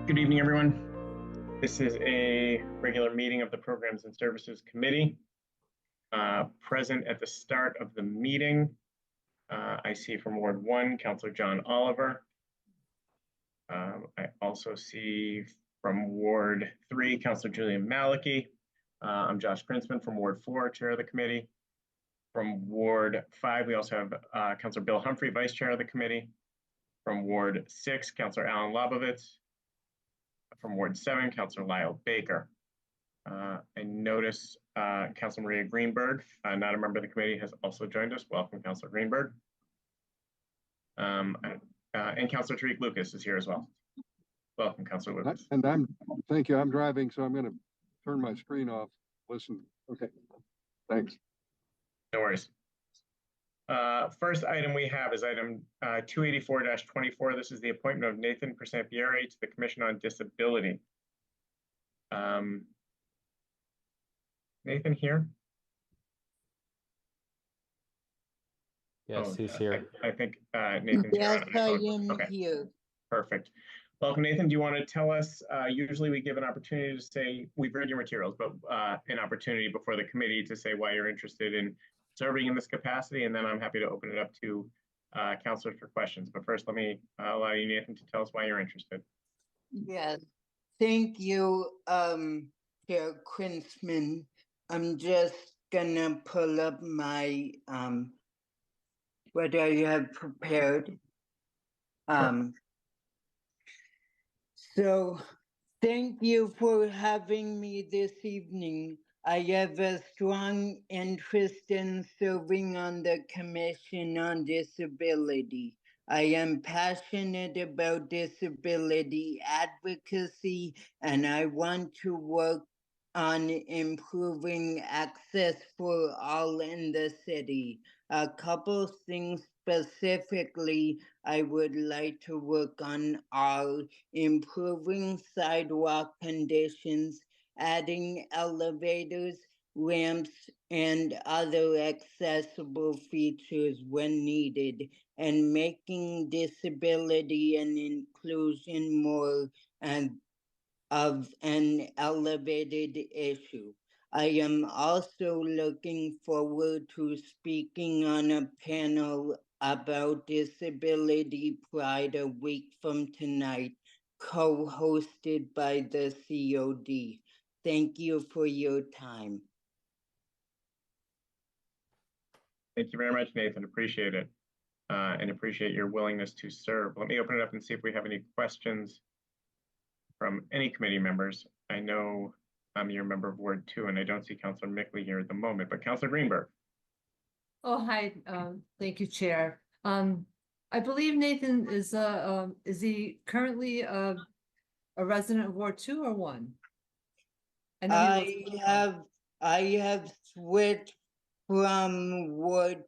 Good evening, everyone. This is a regular meeting of the Programs and Services Committee. Present at the start of the meeting, I see from Ward 1, Councilor John Oliver. I also see from Ward 3, Councilor Julian Maliki. I'm Josh Princeman from Ward 4, Chair of the Committee. From Ward 5, we also have Councilor Bill Humphrey, Vice Chair of the Committee. From Ward 6, Councilor Alan Lobovitz. From Ward 7, Councilor Lyle Baker. I notice Councilor Maria Greenberg, not a member of the committee, has also joined us. Welcome, Councilor Greenberg. And Councilor Tariq Lucas is here as well. Welcome, Councilor Lucas. And thank you. I'm driving, so I'm going to turn my screen off. Listen. Okay. Thanks. No worries. First item we have is item 284-24. This is the appointment of Nathan Presampieri to the Commission on Disability. Nathan here? Yes, he's here. I think Nathan's yes, here. I am here. Perfect. Welcome, Nathan. Do you want to tell us, usually we give an opportunity to say, we've read your materials, but an opportunity before the committee to say why you're interested in serving in this capacity, and then I'm happy to open it up to councilors for questions. But first, let me allow you, Nathan, to tell us why you're interested. Yes, thank you, Chair Princeman. I'm just gonna pull up my what I have prepared. So thank you for having me this evening. I have a strong interest in serving on the Commission on Disability. I am passionate about disability advocacy, and I want to work on improving access for all in the city. A couple things specifically I would like to work on are improving sidewalk conditions, adding elevators, ramps, and other accessible features when needed, and making disability and inclusion more of an elevated issue. I am also looking forward to speaking on a panel about Disability Pride a week from tonight, co-hosted by the COD. Thank you for your time. Thank you very much, Nathan. Appreciate it. And appreciate your willingness to serve. Let me open it up and see if we have any questions from any committee members. I know I'm your member of Ward 2, and I don't see Councilor Mickley here at the moment, but Councilor Greenberg. Oh, hi. Thank you, Chair. I believe Nathan is he currently a resident of Ward 2 or 1? I have switched from Ward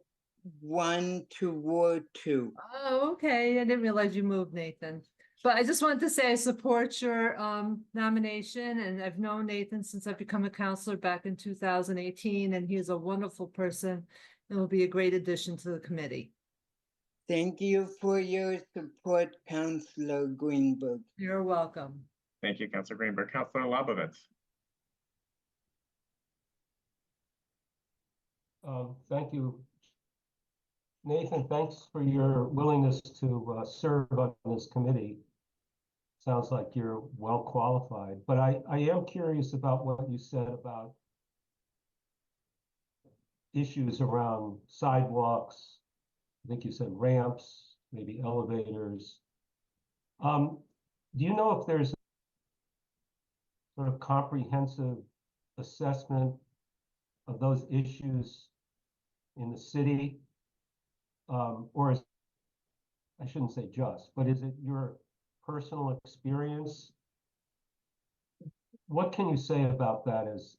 1 to Ward 2. Oh, okay. I didn't realize you moved, Nathan. But I just wanted to say I support your nomination, and I've known Nathan since I've become a counselor back in 2018, and he's a wonderful person and will be a great addition to the committee. Thank you for your support, Councilor Greenberg. You're welcome. Thank you, Councilor Greenberg. Councilor Lobovitz. Thank you. Nathan, thanks for your willingness to serve on this committee. Sounds like you're well qualified, but I am curious about what you said about issues around sidewalks. I think you said ramps, maybe elevators. Do you know if there's sort of comprehensive assessment of those issues in the city? Or is, I shouldn't say just, but is it your personal experience? What can you say about that as,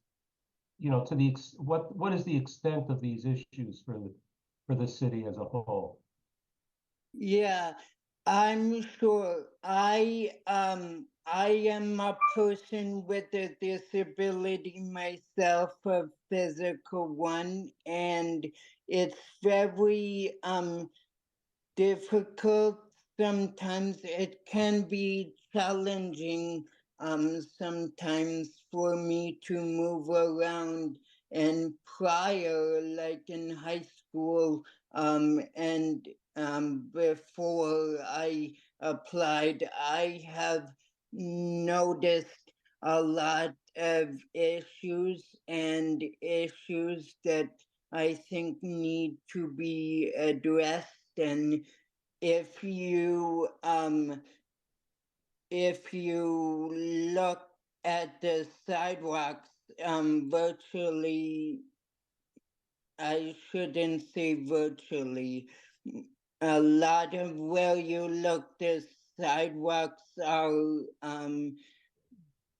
you know, to the what is the extent of these issues for the city as a whole? Yeah, I'm sure. I am a person with a disability myself, a physical one, and it's very difficult. Sometimes it can be challenging sometimes for me to move around. And prior, like in high school, and before I applied, I have noticed a lot of issues and issues that I think need to be addressed. And if you look at the sidewalks, virtually, I shouldn't say virtually, a lot of where you look, the sidewalks are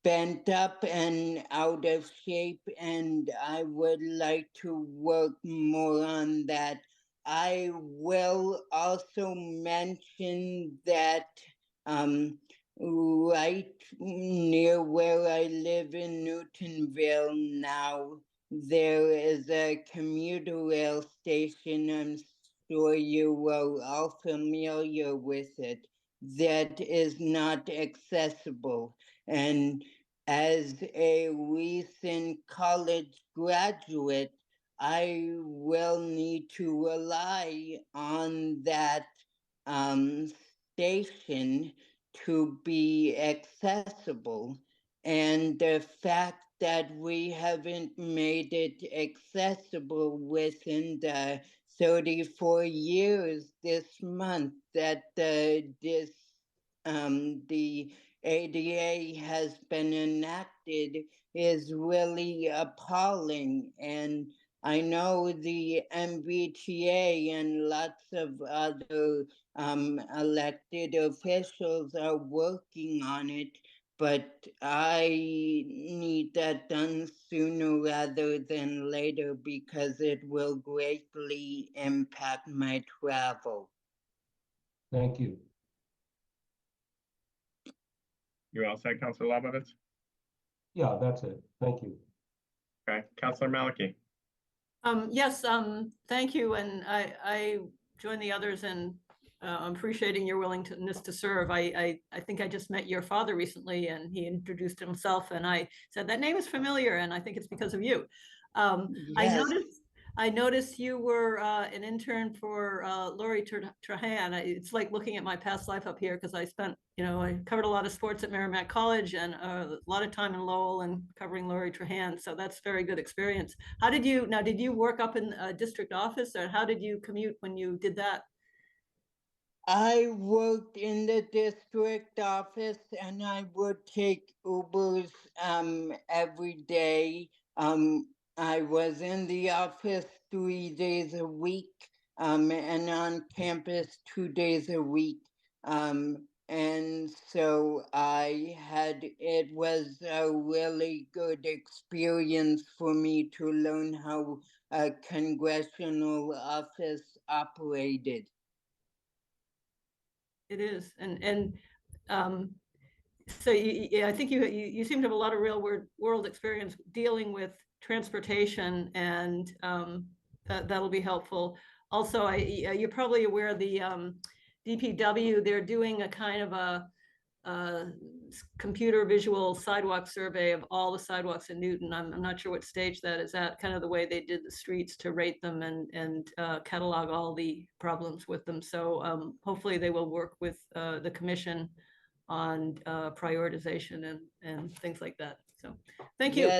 bent up and out of shape, and I would like to work more on that. I will also mention that right near where I live in Newtonville now, there is a commuter rail station. I'm sure you are all familiar with it, that is not accessible. And as a recent college graduate, I will need to rely on that station to be accessible. And the fact that we haven't made it accessible within the 34 years this month that the ADA has been enacted is really appalling. And I know the MBTA and lots of other elected officials are working on it, but I need that done sooner rather than later because it will greatly impact my travel. Thank you. You all said, Councilor Labovitz? Yeah, that's it. Thank you. Okay, Councilor Maliki? Yes, thank you. And I join the others in appreciating your willingness to serve. I think I just met your father recently and he introduced himself and I said, that name is familiar and I think it's because of you. Yes. I noticed you were an intern for Lori Trahan. It's like looking at my past life up here because I spent, I covered a lot of sports at Merrimack College and a lot of time in Lowell and covering Lori Trahan. So that's very good experience. Did you work up in a district office or how did you commute when you did that? I worked in the district office and I would take Ubers every day. I was in the office 3 days a week and on campus 2 days a week. And so it was a really good experience for me to learn how a congressional office operated. It is, so I think you seem to have a lot of real world experience dealing with transportation, and that'll be helpful. Also, you're probably aware of the DPW. They're doing a kind of a computer visual sidewalk survey of all the sidewalks in Newton. I'm not sure what stage that is at, kind of the way they did the streets to rate them and catalog all the problems with them. So hopefully they will work with the commission on prioritization and things like that. So thank you.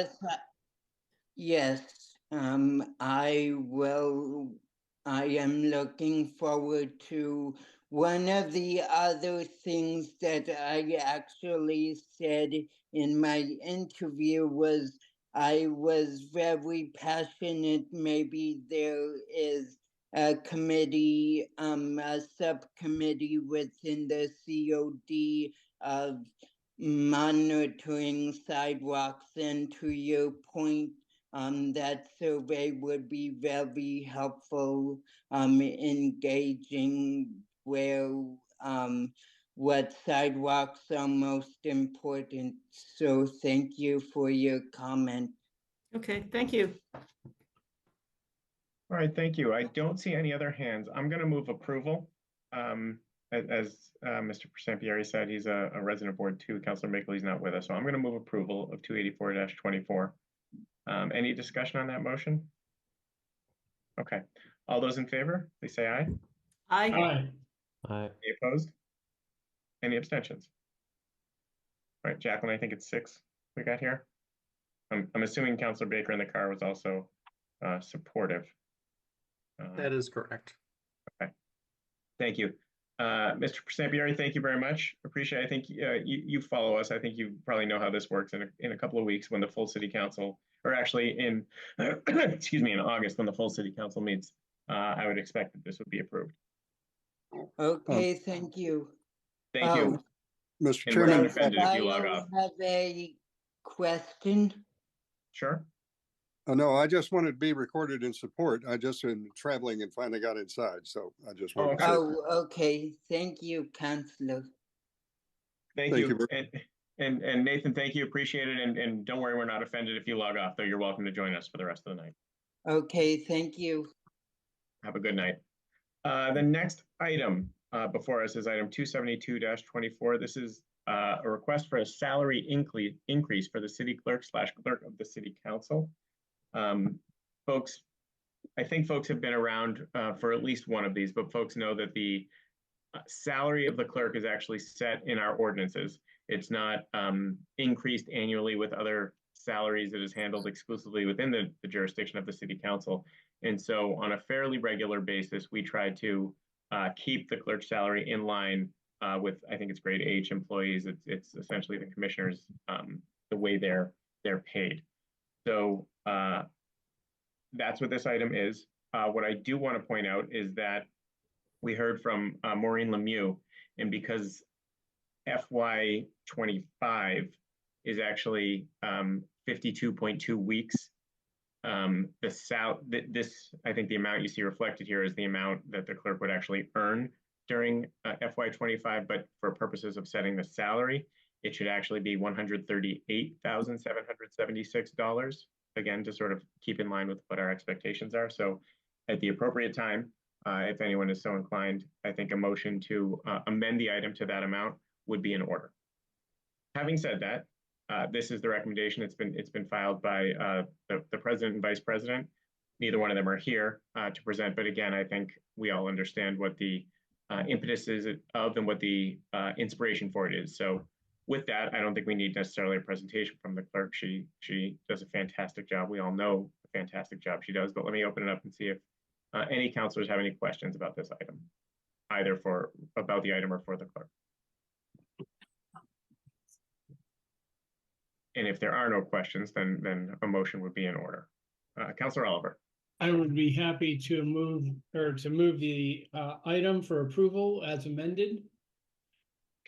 Yes, I am looking forward to one of the other things that I actually said in my interview was I was very passionate. Maybe there is a committee, a subcommittee within the COD of monitoring sidewalks. And to your point, that survey would be very helpful, engaging where what sidewalks are most important. So thank you for your comment. Okay, thank you. All right, thank you. I don't see any other hands. I'm going to move approval. as Mr. Sampieri said, he's a resident of Board 2. Councilor Makeley's not with us, so I'm going to move approval of 284-24. Any discussion on that motion? Okay. All those in favor, please say aye. Aye. Aye. Any opposed? Any abstentions? All right, Jacqueline, I think it's 6 we got here. I'm assuming Councilor Baker in the car was also supportive. That is correct. Thank you. Mr. Sampieri, thank you very much. Appreciate it. I think you follow us. I think you probably know how this works in a couple of weeks when the full city council, or actually in, excuse me, in August when the full city council meets, I would expect that this would be approved. Okay, thank you. Thank you. Mr. And we're not Chairman, offended if you log I off. have a question. Sure. no, I just wanted to be recorded in support. I just been traveling and finally got inside, so I just wanted Okay. to. Oh, okay. Thank you, Councillor. Thank Thank you. you And Nathan, thank you. Appreciate it. And don't worry, we're not offended if you log off, though. You're welcome to join us for the rest of the night. Okay, thank you. Have a good night. The next item before us is item 272-24. This is a request for a salary increase for the city clerk / clerk of the city council. Folks, I think folks have been around for at least one of these, but folks know that the salary of the clerk is actually set in our ordinances. It's not increased annually with other salaries. It is handled exclusively within the jurisdiction of the city council. And so on a fairly regular basis, we try to keep the clerk's salary in line with, I think it's grade H employees. It's essentially the commissioners, the way they're paid. So that's what this item is. What I do want to point out is that we heard from Maureen Lemieux, and because FY25 is actually 52.2 weeks, this, I think the amount you see reflected here is the amount that the clerk would actually earn during FY25, but for purposes of setting the salary, it should actually be $138,776, again, to sort of keep in line with what our expectations are. So at the appropriate time, if anyone is so inclined, I think a motion to amend the item to that amount would be in order. Having said that, this is the recommendation. It's been filed by the president and vice president. Neither one of them are here to present, but again, I think we all understand what the impetus is of and what the inspiration for it is. So with that, I don't think we need necessarily a presentation from the clerk. She does a fantastic job. We all know the fantastic job she does, but let me open it up and see if any counselors have any questions about this item, either about the item or for the clerk. And if there are no questions, then a motion would be in order. Councilor Oliver. I would be happy to move the item for approval as amended.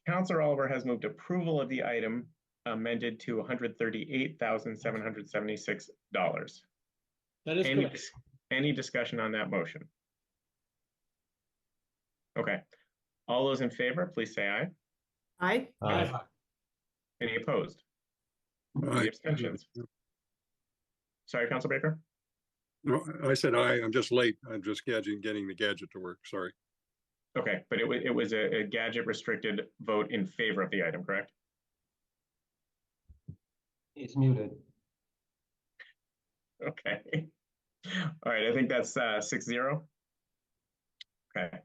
Councilor Oliver has moved approval of the item amended to $138,776. That is correct. Any discussion on that motion? Okay. All those in favor, please say aye. Aye. Aye. Any opposed? Any abstentions? Sorry, Councilor Baker? No, I said aye. I'm just late. I'm just getting the gadget to work. Sorry. Okay, but it was a gadget restricted vote in favor of the item, correct? It's muted. Okay. All right, I think that's 6-0. Okay.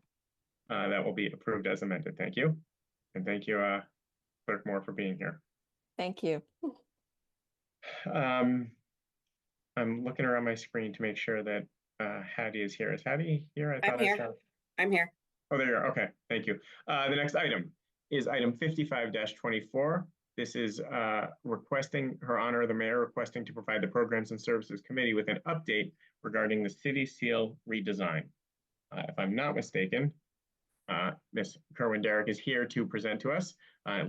That will be approved as amended. Thank you. And thank you, Clerk Moore, for being here. Thank you. I'm looking around my screen to make sure that Hattie is here. Is Hattie here? I'm here. I'm here. Oh, there you are. Okay, thank you. The next item is item 55-24. This is requesting Her Honor the Mayor requesting to provide the Programs and Services Committee with an update regarding the city seal redesign. If I'm not mistaken, Ms. Kerwin-Derrick is here to present to us,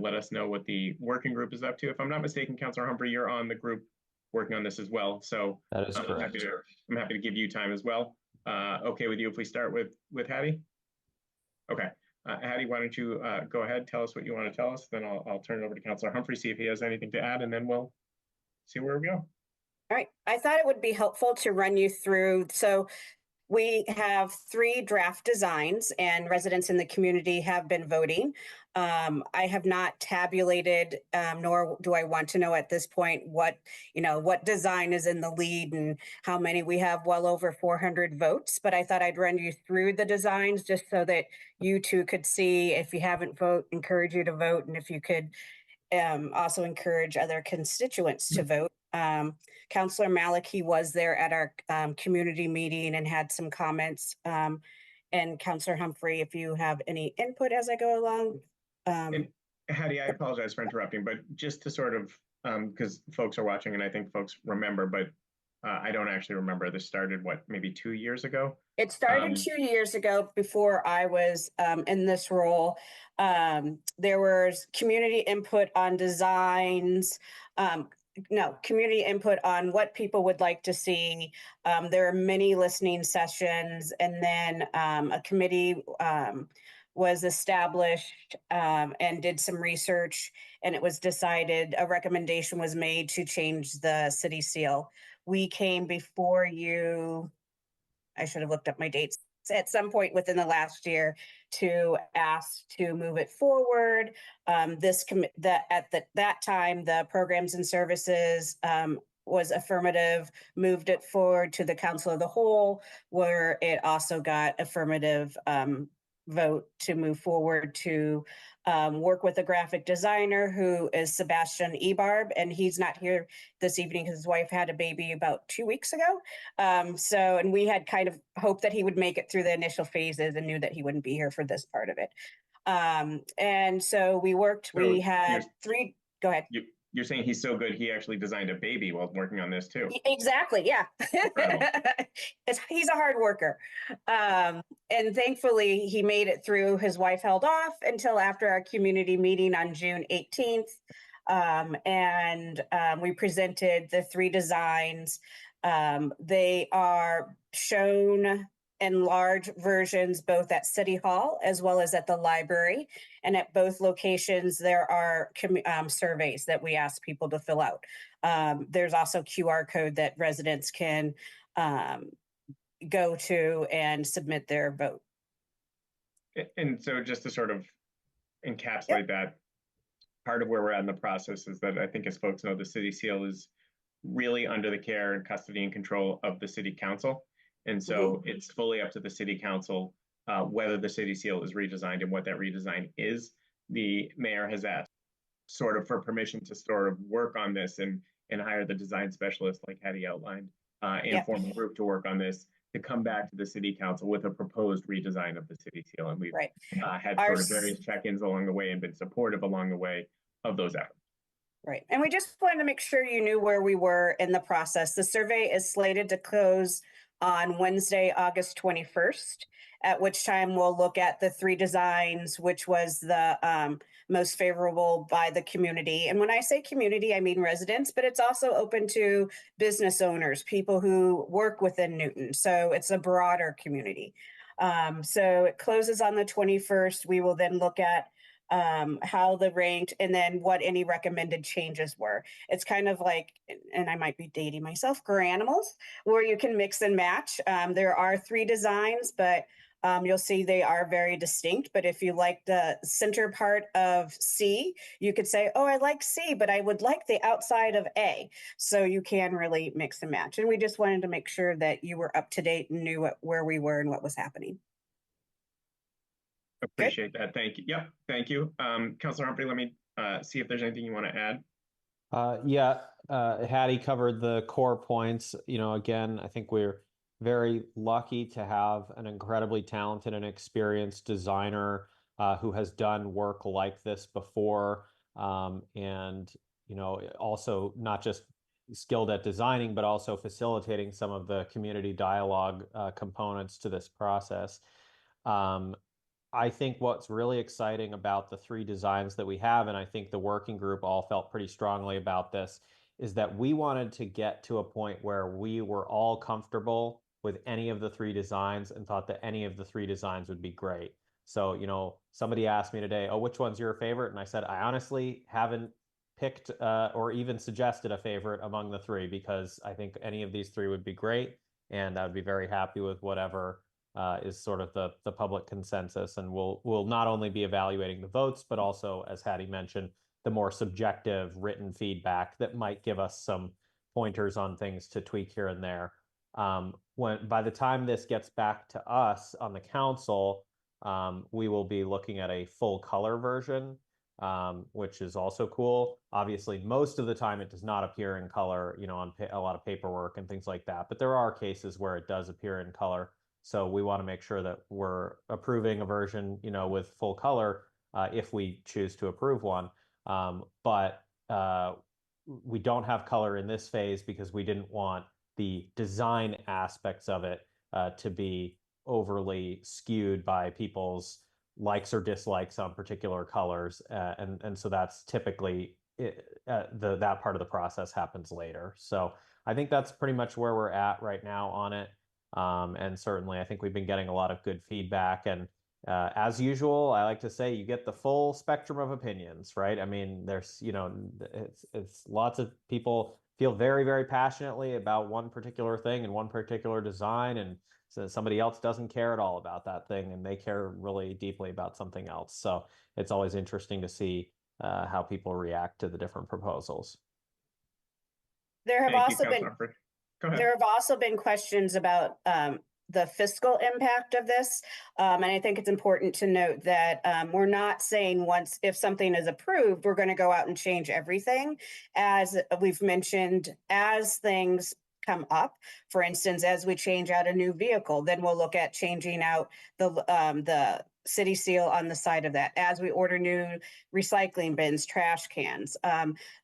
let us know what the working group is up to. If I'm not mistaken, Councilor Humphrey, you're on the group working on this as well. So that is correct. I'm happy to give you time as well. Okay with you if we start with Hattie? Okay. Hattie, why don't you go ahead, tell us what you want to tell us, then I'll turn it over to Councilor Humphrey, see if he has anything to add, and then we'll see where we go. All right. I thought it would be helpful to run you through. So We have 3 draft designs and residents in the community have been voting. I have not tabulated, nor do I want to know at this point what design is in the lead and how many. We have well over 400 votes, but I thought I'd run you through the designs just so that you two could see. If you haven't encourage you to vote, and if you could also encourage other constituents to vote. Councillor Malik, he was there at our community meeting and had some comments. And Councillor Humphrey, if you have any input as I go along. And Hattie, I apologize for interrupting, but just to sort of, because folks are watching and I think folks remember, but I don't actually remember. This started, what, maybe 2 years ago? It started 2 years ago before I was in this role. There was community input on designs, community input on what people would like to see. There are many listening sessions, and then a committee was established and did some research, and it was decided, a recommendation was made to change the city seal. We came before you, I should have looked up my dates, at some point within the last year to ask to move it forward. At that time, the Programs and Services was affirmative, moved it forward to the Council of the Whole, where it also got affirmative vote to move forward to work with a graphic designer who is Sebastian Ebarb, and he's not here this evening because his wife had a baby about 2 weeks ago. And we had kind of hoped that he would make it through the initial phases and knew that he wouldn't be here for this part of it. And so we worked, we had 3, go ahead. You're saying he's so good, he actually designed a baby while working on this too. Exactly, yeah. He's a hard worker. And thankfully, he made it through. His wife held off until after our community meeting on June 18th. We presented the 3 designs. They are shown in large versions, both at City Hall as well as at the library. And at both locations, there are surveys that we ask people to fill out. There's also QR code that residents can go to and submit their vote. And so just to sort of encapsulate that, part of where we're at in the process is that I think, as folks know, the city seal is really under the care and custody and control of the city council. And so it's fully up to the city council whether the city seal is redesigned and what that redesign is. The mayor has asked sort of for permission to sort of work on this and hire the design specialist, like Hattie outlined, and form a group to work on this, to come back to the city council with a proposed redesign of the city seal. And we've had sort of various check-ins along the way and been supportive along the way of those efforts. Right. And we just wanted to make sure you knew where we were in the process. The survey is slated to close on Wednesday, August 21st, at which time we'll look at the 3 designs, which was the most favorable by the community. And when I say community, I mean residents, but it's also open to business owners, people who work within Newton. So it's a broader community. So it closes on the 21st. We will then look at how the ranked and then what any recommended changes were. It's kind of like, and I might be dating myself, Garanimals, where you can mix and match. There are 3 designs, but you'll see they are very distinct. But if you like the center part of C, you could say, oh, I like C, but I would like the outside of A. So you can really mix and match. And we just wanted to make sure that you were up to date and knew where we were and what was happening. Appreciate that. Thank you. Yep. Thank you. Councilor Humphrey, let me see if there's anything you want to add. Hattie covered the core points. Again, I think we're very lucky to have an incredibly talented and experienced designer who has done work like this before. And also not just skilled at designing, but also facilitating some of the community dialogue components to this process. I think what's really exciting about the 3 designs that we have, and I think the working group all felt pretty strongly about this, is that we wanted to get to a point where we were all comfortable with any of the 3 designs and thought that any of the 3 designs would be great. So, somebody asked me today, oh, which one's your favorite? And I said, I honestly haven't picked or even suggested a favorite among the 3 because I think any of these 3 would be great. and I'd be very happy with whatever is sort of the public consensus. And we'll not only be evaluating the votes, but also, as Hattie mentioned, the more subjective written feedback that might give us some pointers on things to tweak here and there. By the time this gets back to us on the council, we will be looking at a full color version, which is also cool. Obviously, most of the time it does not appear in color, on a lot of paperwork and things like that. But there are cases where it does appear in color. So we want to make sure that we're approving a version, with full color if we choose to approve one. But we don't have color in this phase because we didn't want the design aspects of it to be overly skewed by people's likes or dislikes on particular colors. And so that's typically that part of the process happens later. So I think that's pretty much where we're at right now on it. And certainly I think we've been getting a lot of good feedback. And as usual, I like to say you get the full spectrum of opinions, right? I mean, there's, it's lots of people feel very, very passionately about one particular thing and one particular design. And so somebody else doesn't care at all about that thing and they care really deeply about something else. So it's always interesting to see how people react to the different proposals. There have Thank you, also been, Councilor Humphrey. Go ahead. there have also been questions about the fiscal impact of this. And I think it's important to note that we're not saying if something is approved, we're going to go out and change everything. As we've mentioned, as things come up, for instance, as we change out a new vehicle, then we'll look at changing out the city seal on the side of that. As we order new recycling bins, trash cans,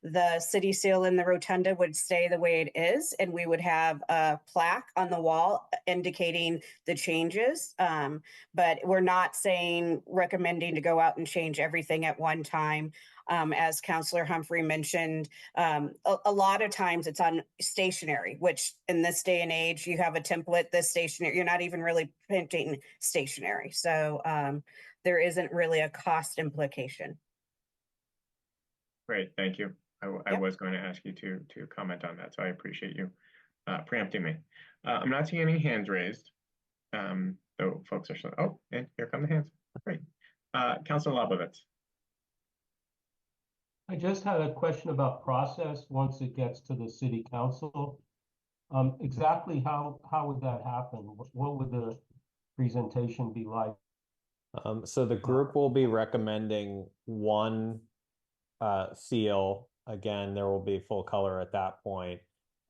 the city seal in the rotunda would stay the way it is, and we would have a plaque on the wall indicating the changes. But we're not recommending to go out and change everything at one time. As Councilor Humphrey mentioned, a lot of times it's on stationery, which in this day and age, you have a template, this stationery, you're not even really printing stationery. So there isn't really a cost implication. Great, thank you. I was going to ask you to comment on that, so I appreciate you preempting me. I'm not seeing any hands raised, though folks are still, oh, and here come the hands. Great. Councilor Labovitz. I just had a question about process once it gets to the city council. Exactly how would that happen? What would the presentation be like? So the group will be recommending one seal. Again, there will be full color at that point.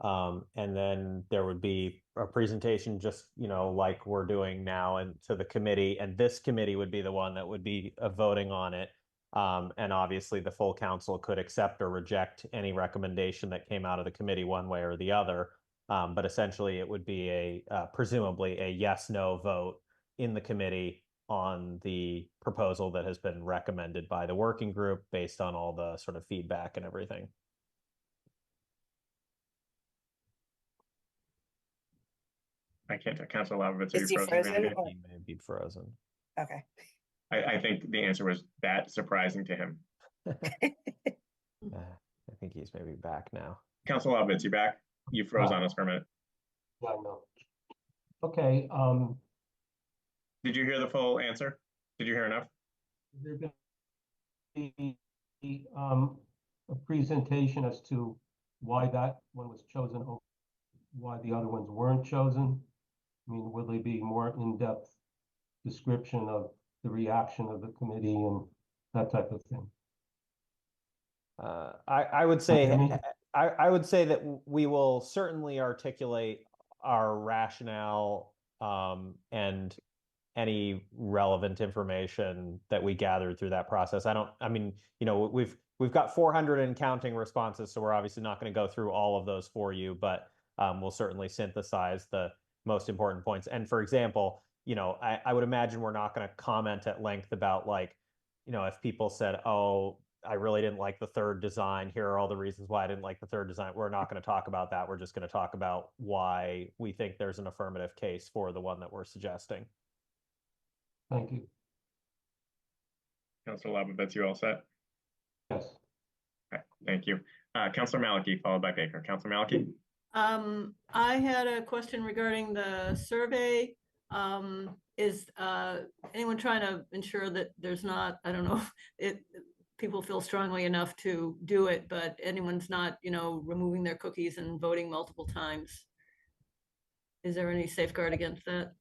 And then there would be a presentation just, like we're doing now and to the committee. And this committee would be the one that would be voting on it. And obviously the full council could accept or reject any recommendation that came out of the committee one way or the other. But essentially it would be presumably a yes/no vote in the committee on the proposal that has been recommended by the working group based on all the sort of feedback and everything. I can't tell. Councilor Labovitz, Is he frozen? He may be frozen. Okay. I think the answer was that surprising to him. I think he's maybe back now. Councilor Labovitz, you back? You froze on us for a minute. Yeah, I know. Okay. Did you hear the full answer? Did you hear enough? There going to be a presentation as to why that one was chosen, or why the other ones weren't chosen? I mean, will there be more in-depth description of the reaction of the committee and that type of thing? I would say I would say that we will certainly articulate our rationale and any relevant information that we gathered through that process. We've got 400 and counting responses, so we're obviously not going to go through all of those for you, but we'll certainly synthesize the most important points. And for example, I would imagine we're not going to comment at length about if people said, oh, I really didn't like the third design, here are all the reasons why I didn't like the third design. We're not going to talk about that. We're just going to talk about why we think there's an affirmative case for the one that we're suggesting. Thank you. Councilor Labovitz, you all set? Yes. Okay, thank you. Councilor Malachy, followed by Baker. Councilor Malachy? I had a question regarding the survey. Is anyone trying to ensure that there's not, I don't know, it, people feel strongly enough to do it, but anyone's not, removing their cookies and voting multiple times? Is there any safeguard against that?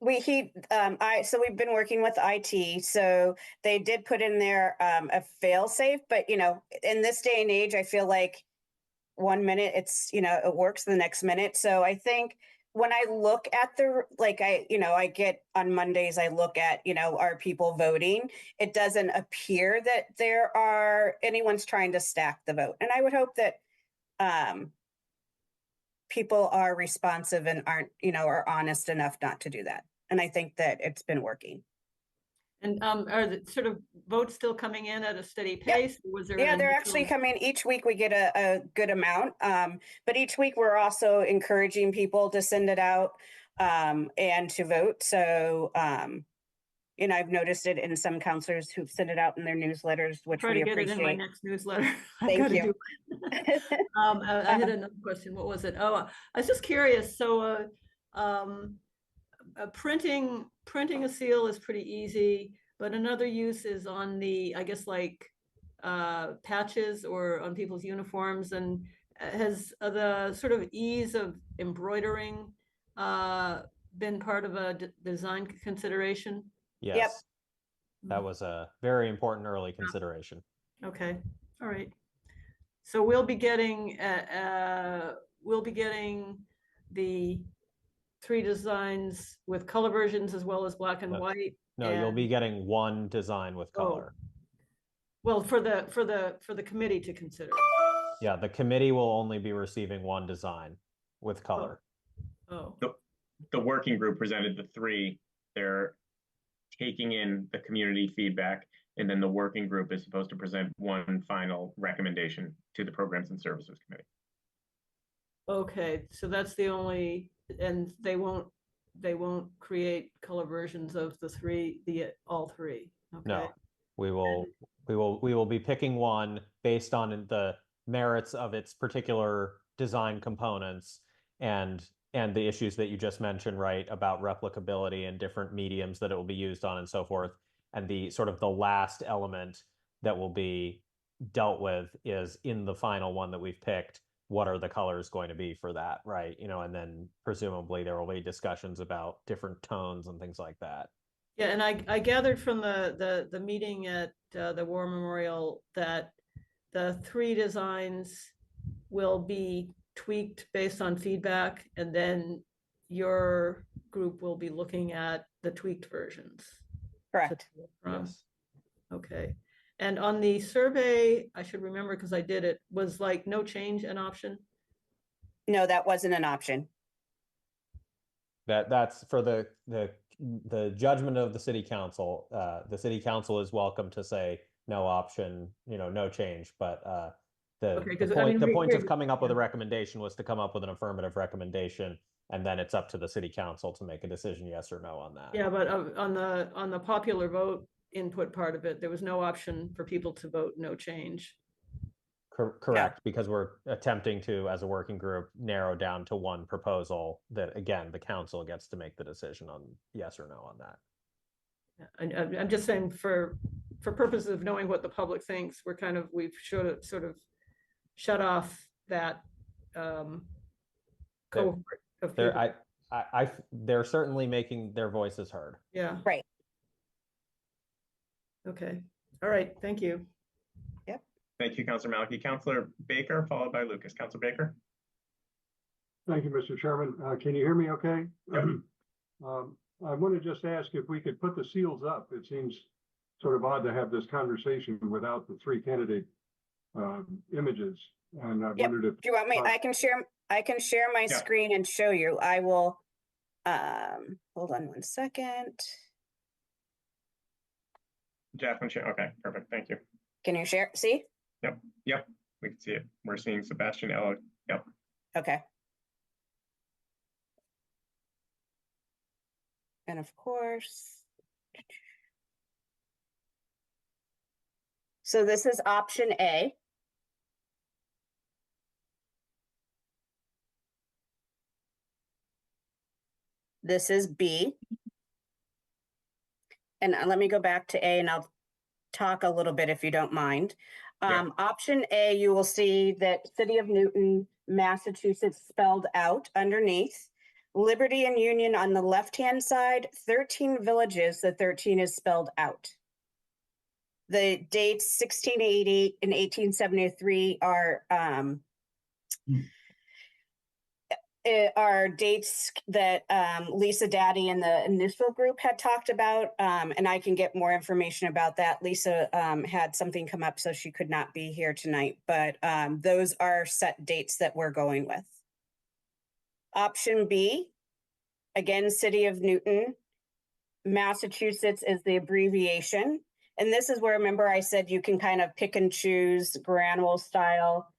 So we've been working with IT, so they did put in there a fail safe, but in this day and age, I feel like 1 minute it works, the next minute. So I think when I look at I get on Mondays, I look at, are people voting? It doesn't appear that anyone's trying to stack the vote. And I would hope that people are responsive and are honest enough not to do that. And I think that it's been working. And are the sort of votes still coming in at a steady pace? Or was there Yeah, an they're actually initial- coming each week. We get a good amount. But each week we're also encouraging people to send it out and to vote. So, I've noticed it in some counselors who've sent it out in their newsletters, which Try we to get it in my appreciate. next newsletter. I've Thank gotta you. do it. I had another question. What was it? Oh, I was just curious. So, printing a seal is pretty easy, but another use is on the, I guess, like patches or on people's uniforms. And has the sort of ease of embroidering been part of a design consideration? Yes. That was a very important early consideration. Okay, all right. So we'll be getting the 3 designs with color versions as well as black and No, white. No, you'll be and- getting one design with Oh. color. Well, for the committee to consider. Yeah, the committee will only be receiving one design with color. Oh, The working group presented the 3. They're taking in the community feedback, and then the working group is supposed to present one final recommendation to the Programs and Services Committee. okay. So that's the only, and they won't create color versions of all 3. Okay. No, we will be picking one based on the merits of its particular design components and the issues that you just mentioned, right, about replicability and different mediums that it will be used on and so forth. And the sort of the last element that will be dealt with is in the final one that we've picked, what are the colors going to be for that, right? And then presumably there will be discussions about different tones and things like that. Yeah, and I gathered from the meeting at the War Memorial that the 3 designs will be tweaked based on feedback, and then your group will be looking at the tweaked versions. Correct. Yes. Okay. And on the survey, I should remember because I did it, was like no change an option? No, that wasn't an option. That's for the judgment of the city council. The city council is welcome to say no option, no change, but Okay, the 'cause, I point mean, the point of coming up with a yeah. recommendation was to come up with an affirmative recommendation, and then it's up to the city council to make a decision, yes or no, on that. Yeah, but on the popular vote input part of it, there was no option for people to vote no change. Correct, because we're attempting to, as a working group, narrow down to one proposal that, again, the council gets to make the decision on yes or no on that. I'm just saying for purposes of knowing what the public thinks, we've sort of shut off that cohort of people. They're certainly making their voices heard. Yeah. Right. Okay. All right. Thank you. Thank you, Councilor Maliki. Councilor Baker, followed by Lucas. Councilor Baker? Thank you, Mr. Chairman. Can you hear me okay? Yep. I want to just ask if we could put the seals up. It seems sort of odd to have this conversation without the 3 candidate images. And I Yep. wondered if. Do you want me? I can share my Yeah. screen and show you. I will, hold on 1 second. Jacqueline, okay, perfect. Thank you. Can you share? See? Yep, we can see it. We're seeing Sebastian Ello. Yep. Okay. And of course. So this is option A. This is B. And let me go back to A and I'll talk a little bit if you don't mind. Yeah. Option A, you will see that City of Newton, Massachusetts spelled out underneath. Liberty and Union on the left-hand side, 13 villages, the 13 is spelled out. The dates 1680 and 1873 are dates that Lisa Daddy and the initial group had talked about, and I can get more information about that. Lisa had something come up, so she could not be here tonight, but those are set dates that we're going with. Option B, again, City of Newton, Massachusetts is the abbreviation. And this is where, remember I said you can kind of pick and choose Granville style.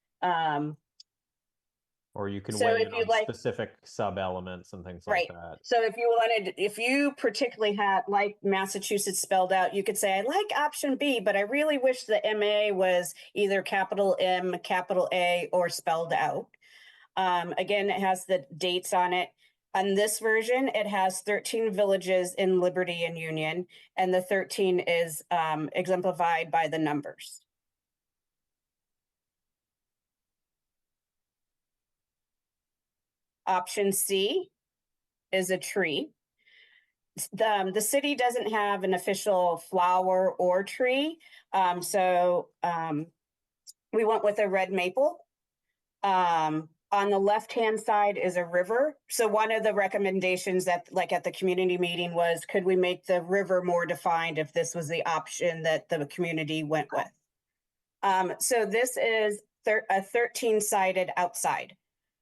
Or you can So weigh if in you on like- specific sub-elements and things Right. like that. So if you particularly had like Massachusetts spelled out, you could say, I like option B, but I really wish the MA was either capital M, capital A, or spelled out. Again, it has the dates on it. On this version, it has 13 villages in Liberty and Union, and the 13 is exemplified by the numbers. Option C is a tree. The city doesn't have an official flower or tree, so we went with a red maple. On the left-hand side is a river. So one of the recommendations that, like at the community meeting, was could we make the river more defined if this was the option that the community went with? So this is a 13-sided outside.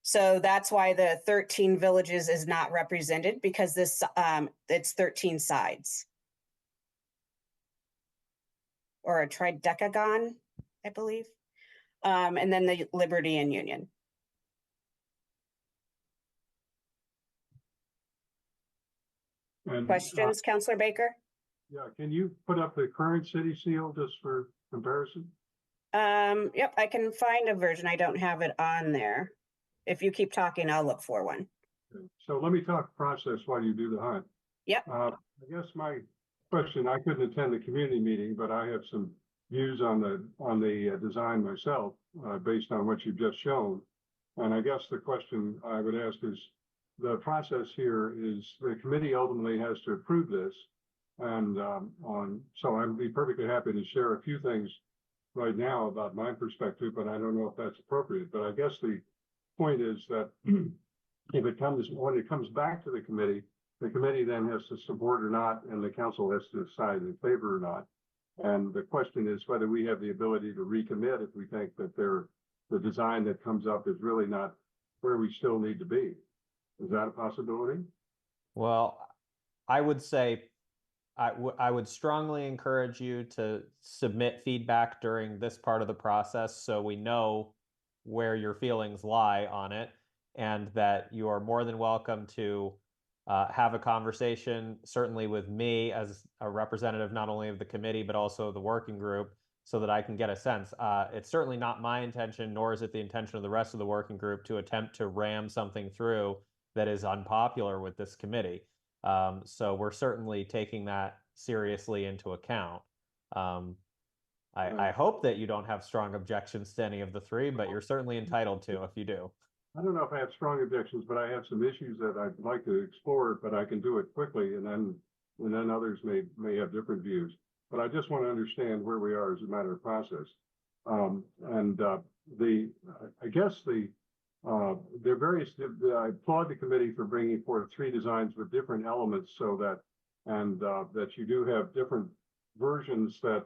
So that's why the 13 villages is not represented, because this it's 13 sides. Or a tridecagon, I believe. And then the Liberty and Union. And, Questions, Councilor Baker? Yeah, can you put up the current city seal just for comparison? Yep, I can find a version. I don't have it on there. If you keep talking, I'll look for one. Okay. So let me talk process while you do the hunt. Yep. I guess my question, I couldn't attend the community meeting, but I have some views on the design myself, based on what you've just shown. And I guess the question I would ask is, the process here is the committee ultimately has to approve this. And so I'd be perfectly happy to share a few things right now about my perspective, but I don't know if that's appropriate. But I guess the point is that when it comes back to the committee then has to support or not, and the council has to decide in favor or not. And the question is whether we have the ability to recommit if we think that the design that comes up is really not where we still need to be. Is that a possibility? Well, I would say I would strongly encourage you to submit feedback during this part of the process so we know where your feelings lie on it, and that you are more than welcome to have a conversation, certainly with me as a representative not only of the committee but also the working group, so that I can get a sense. It's certainly not my intention, nor is it the intention of the rest of the working group, to attempt to ram something through that is unpopular with this committee. So we're certainly taking that seriously into account. I hope that you don't have strong objections to any of the three, but you're certainly entitled to if you do. I don't know if I have strong objections, but I have some issues that I'd like to explore, but I can do it quickly, and then others may have different views. But I just want to understand where we are as a matter of process. I guess there are various. I applaud the committee for bringing forth 3 designs with different elements, so that you do have different versions that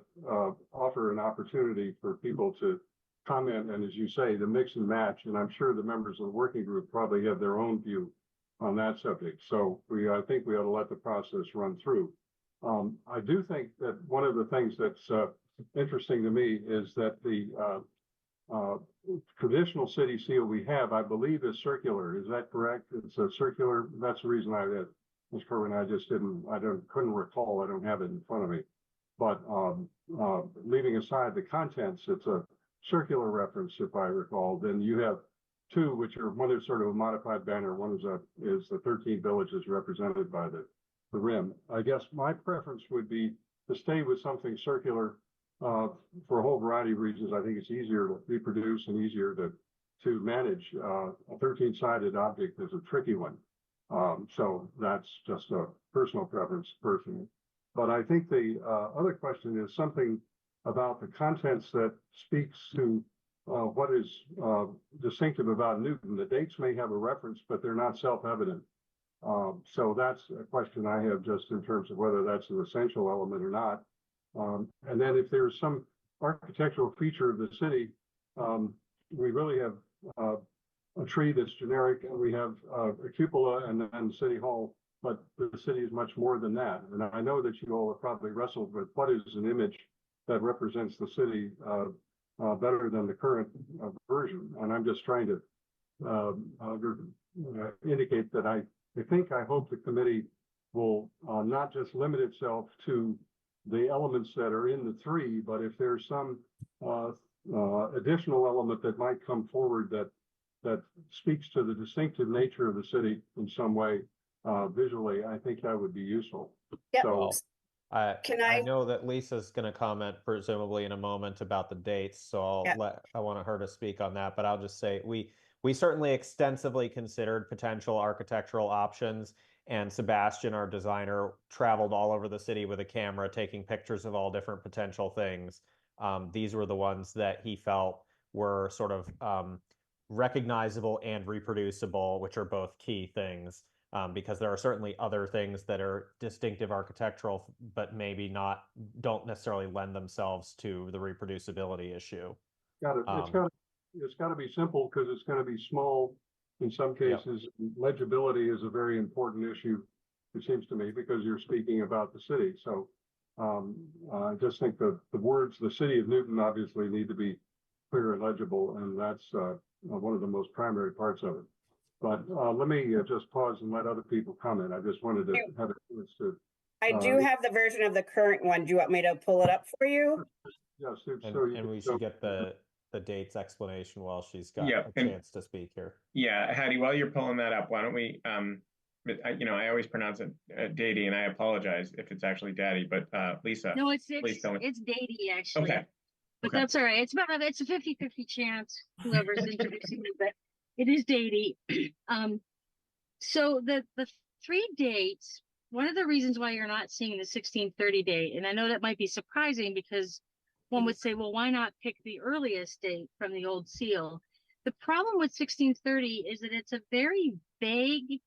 offer an opportunity for people to comment, and as you say, the mix and match, and I'm sure the members of the working group probably have their own view on that subject. So I think we ought to let the process run through. I do think that one of the things that's interesting to me is that the traditional city seal we have, I believe, is circular. Is that correct? It's a circular. That's the reason Ms. Kerwin, couldn't recall. I don't have it in front of me. But leaving aside the contents, it's a circular reference, if I recall. Then you have two, which are, one is sort of a modified banner, one is the 13 villages represented by the rim. I guess my preference would be to stay with something circular for a whole variety of reasons. I think it's easier to reproduce and easier to manage. A 13-sided object is a tricky one. So that's just a personal preference personally. But I think the other question is something about the contents that speaks to what is distinctive about Newton. The dates may have a reference, but they're not self-evident. So that's a question I have just in terms of whether that's an essential element or not. And then if there's some architectural feature of the city, we really have a tree that's generic, and we have a cupola and then City Hall, but the city is much more than that. And I know that you all have probably wrestled with what is an image that represents the city better than the current version. And I'm just trying to indicate that I hope the committee will not just limit itself to the elements that are in the three, but if there's some additional element that might come forward that speaks to the distinctive nature of the city in some way visually, I think that would be useful. Yep. So I I- know that Lisa's going to comment presumably in a moment about the dates, so I want her to speak on that, but I'll just say we certainly extensively considered potential architectural options, and Sebastian, our designer, traveled all over the city with a camera taking pictures of all different potential things. These were the ones that he felt were sort of recognizable and reproducible, which are both key things. Because there are certainly other things that are distinctive architectural, but maybe don't necessarily lend themselves to the reproducibility issue. It's got to be simple because it's going to be small in some cases. Legibility is a very important issue, it seems to me, because you're speaking about the city. So I just think that the words, the city of Newton, obviously need to be clear and legible, and that's one of the most primary parts of it. But let me just pause and let other people comment. I just wanted to have a chance to. I do have the version of the current one. Do you want me to pull it up for you? Yes, And we should get the dates explanation while she's got a chance to speak here. Yeah, Hattie, while you're pulling that up, why don't we, I always pronounce it Dady, and I apologize if it's actually Daddy, but Lisa. No, it's Tell me. Dady actually. Okay. But that's all right. It's a 50-50 chance, whoever's introducing me, but it is Dady. So the three dates, one of the reasons why you're not seeing the 1630 date, and I know that might be surprising because one would say, well, why not pick the earliest date from the old seal? The problem with 1630 is that it's a very vague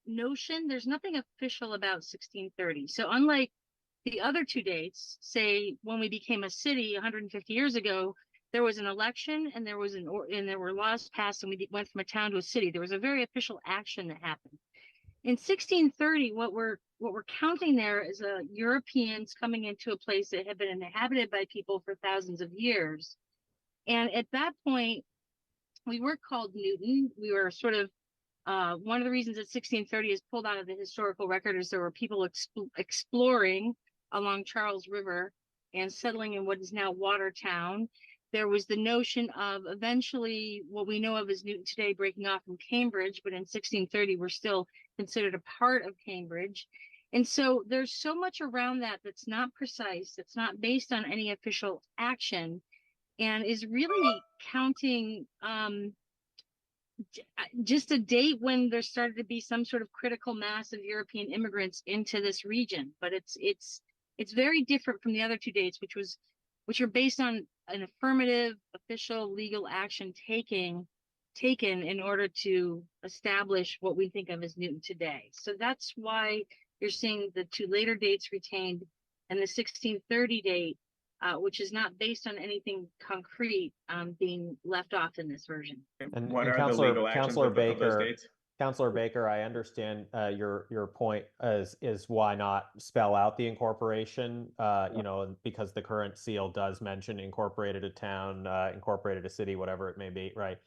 notion. There's nothing official about 1630. So unlike the other two dates, say when we became a city 150 years ago, there was an election and there were laws passed and we went from a town to a city. There was a very official action that happened. In 1630, what we're counting there is Europeans coming into a place that had been inhabited by people for thousands of years. And at that point, we were called Newton. We were sort of one of the reasons that 1630 is pulled out of the historical record is there were people exploring along Charles River and settling in what is now Watertown. There was the notion of eventually what we know of as Newton today breaking off from Cambridge, but in 1630, we're still considered a part of Cambridge. And so there's so much around that that's not precise, that's not based on any official action, and is really counting just a date when there started to be some sort of critical mass of European immigrants into this region. But it's very different from the other two dates, which are based on an affirmative official legal action taken in order to establish what we think of as Newton today. So that's why you're seeing the two later dates retained and the 1630 date, which is not based on anything concrete, being left off in this version. And what are the legal actions of those dates? Councilor Baker, I understand your point is why not spell out the incorporation, because the current seal does mention incorporated a town, incorporated a city, whatever it may be, right?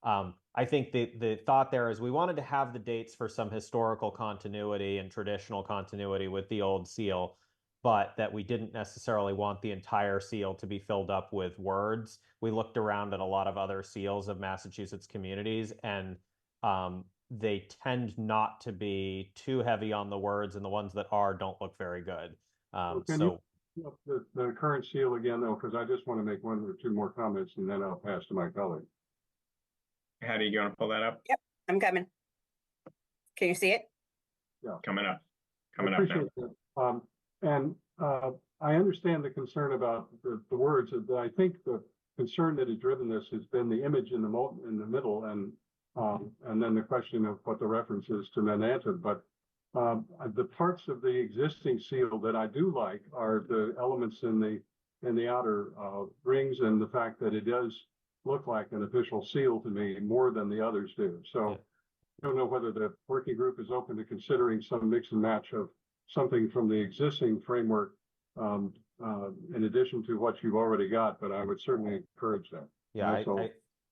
I think the thought there is we wanted to have the dates for some historical continuity and traditional continuity with the old seal. but that we didn't necessarily want the entire seal to be filled up with words. We looked around at a lot of other seals of Massachusetts communities, and they tend not to be too heavy on the words, and the ones that are don't look very good. Can you pull up the current seal again, though, because I just want to make one or two more comments, and then I'll pass to my colleague. Hattie, you want to pull that up? Yep, I'm coming. Can you see it? Coming up. I Coming up now. appreciate that. And I understand the concern about the words. But I think the concern that has driven this has been the image in the middle, and then the question of what the reference is to Manhattan. But the parts of the existing seal that I do like are the elements in the outer rings, and the fact that it does look like an official seal to me more than the others do. So I don't know whether the working group is open to considering some mix and match of something from the existing framework in addition to what you've already got, but I would certainly encourage that. Yeah,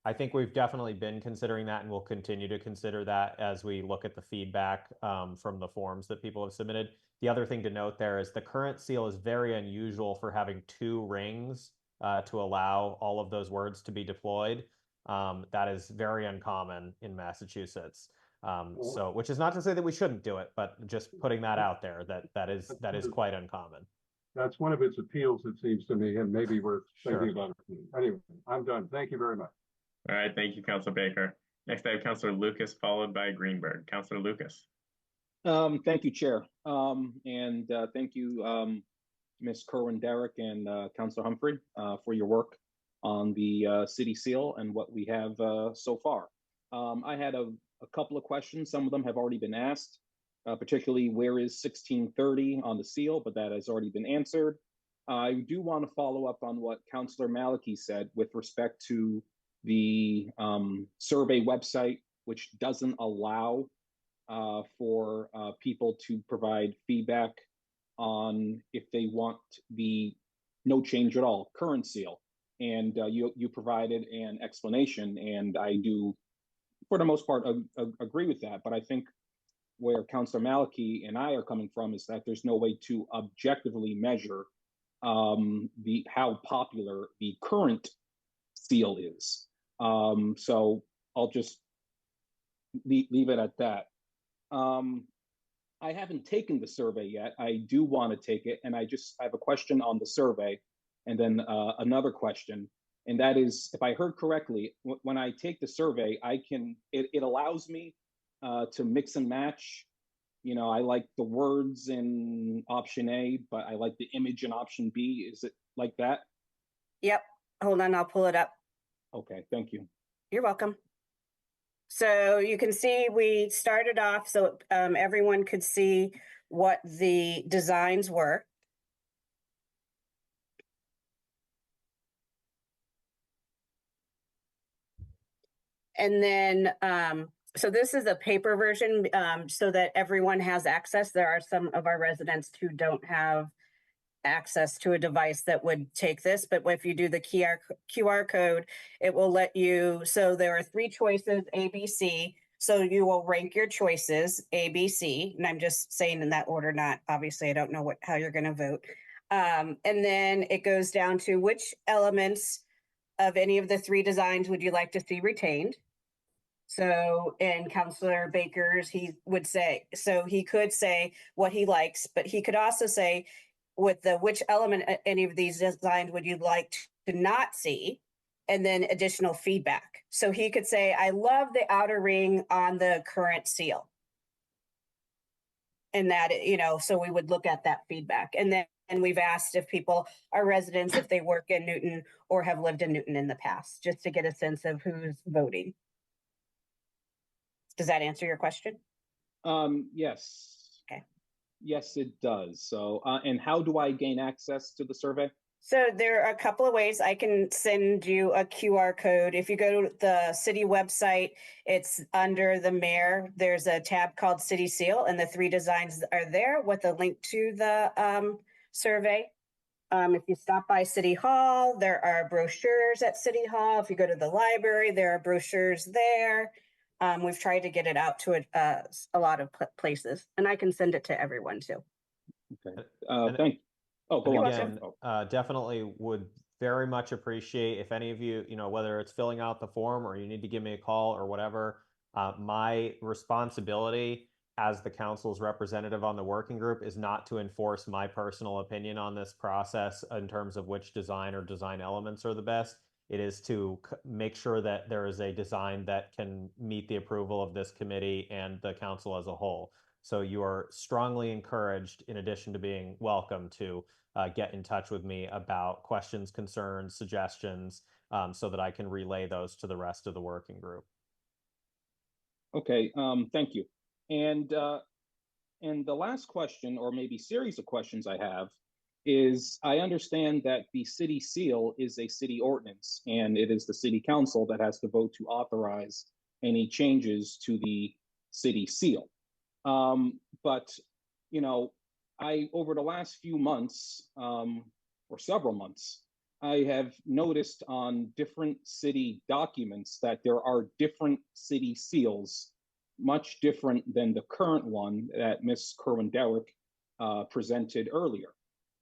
I think we've definitely been considering that, and we'll continue to consider that as we look at the feedback from the forms that people have submitted. The other thing to note there is the current seal is very unusual for having 2 rings to allow all of those words to be deployed. That is very uncommon in Massachusetts. So, which is not to say that we shouldn't do it, but just putting that out there, that is quite uncommon. That's one of its appeals, it seems to me, and maybe we're thinking Sure. about it. Anyway, I'm done. Thank you very much. All right, thank you, Councilor Baker. Next, I have Councilor Lucas, followed by Greenberg. Councilor Lucas. Thank you, Chair. Thank you, Ms. Kerwin Derrick and Councilor Humphrey for your work on the city seal and what we have so far. I had a couple of questions. Some of them have already been asked, particularly where is 1630 on the seal, but that has already been answered. I do want to follow up on what Councilor Maliki said with respect to the survey website, which doesn't allow for people to provide feedback on if they want the no change at all current seal. And you provided an explanation, and I do, for the most part, agree with that. But I think where Councilor Maliki and I are coming from is that there's no way to objectively measure how popular the current seal is. So I'll just leave it at that. I haven't taken the survey yet. I do want to take it, and I have a question on the survey, and then another question, and that is, if I heard correctly, when I take the survey, it allows me to mix and match. You know, I like the words in option A, but I like the image in option B. Is it like that? Yep. Hold on, I'll pull it up. Okay, thank you. You're welcome. So you can see we started off so everyone could see what the designs were. And then, so this is a paper version so that everyone has access. There are some of our residents who don't have access to a device that would take this, but if you do the QR code, it will let you, so there are 3 choices, A, B, C. So you will rank your choices, A, B, C, and I'm just saying in that order, not, obviously I don't know how you're gonna vote. And then it goes down to which elements of any of the 3 designs would you like to see retained? So in Councilor Baker's, he would say, so he could say what he likes, but he could also say with which element any of these designs would you like to not see, and then additional feedback. So he could say, I love the outer ring on the current seal. And that, so we would look at that feedback. And then we've asked if people are residents, if they work in Newton or have lived in Newton in the past, just to get a sense of who's voting. Does that answer your question? Yes. Okay. Yes, it does. So, and how do I gain access to the survey? So there are a couple of ways. I can send you a QR code. If you go to the city website, it's under the mayor. There's a tab called City Seal, and the 3 designs are there with a link to the survey. If you stop by City Hall, there are brochures at City Hall. If you go to the library, there are brochures there. We've tried to get it out to a lot of places, and I can send it to everyone too. Okay. Oh, go And on, sir. again, Oh, definitely would very much appreciate if any of you, whether it's filling out the form or you need to give me a call or whatever, my responsibility as the council's representative on the working group is not to enforce my personal opinion on this process in terms of which design or design elements are the best. It is to make sure that there is a design that can meet the approval of this committee and the council as a whole. So you are strongly encouraged, in addition to being welcome, to get in touch with me about questions, concerns, suggestions, so that I can relay those to the rest of the working group. okay, thank you. And the last question, or maybe series of questions I have, is I understand that the city seal is a city ordinance, and it is the city council that has to vote to authorize any changes to the city seal. But, over the last few months, or several months, I have noticed on different city documents that there are different city seals, much different than the current one that Ms. Kerwin-Derrick presented earlier.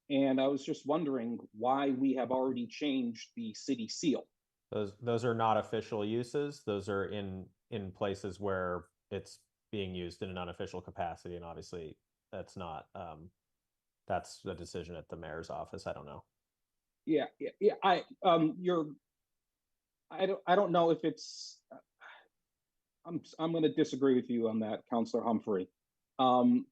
And I was just wondering why we have already changed the city seal. Those are not official uses. Those are in places where it's being used in an unofficial capacity, and obviously that's not that's a decision at the mayor's office. I don't know. Yeah. I don't know if it's. I'm going to disagree with you on that, Councilor Humphrey,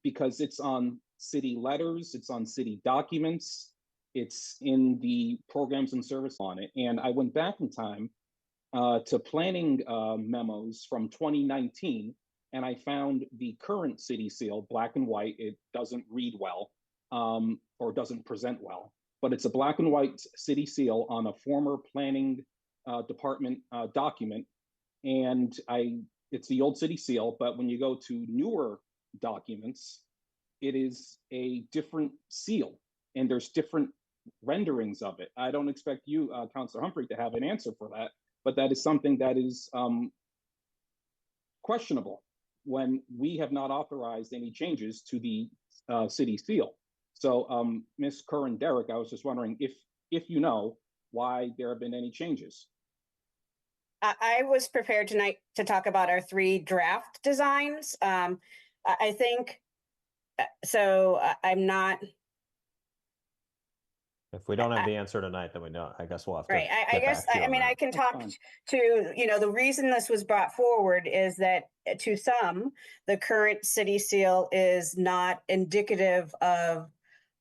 because it's on city letters, it's on city documents, it's in the programs and service on it. And I went back in time to planning memos from 2019, and I found the current city seal, black and white. It doesn't read well, or doesn't present well, but it's a black and white city seal on a former planning department document. And it's the old city seal, but when you go to newer documents, it is a different seal, and there's different renderings of it. I don't expect you, Councilor Humphrey, to have an answer for that, but that is something that is questionable when we have not authorized any changes to the city seal. So, Ms. Kerwin-Derrick, I was just wondering if you know why there have been any changes. I was prepared tonight to talk about our 3 draft designs. I think so. I'm not. If we don't have the answer tonight, then we don't. I guess we'll have to. Right. I guess, I mean, I can talk to, the reason this was brought forward is that to some, the current city seal is not indicative of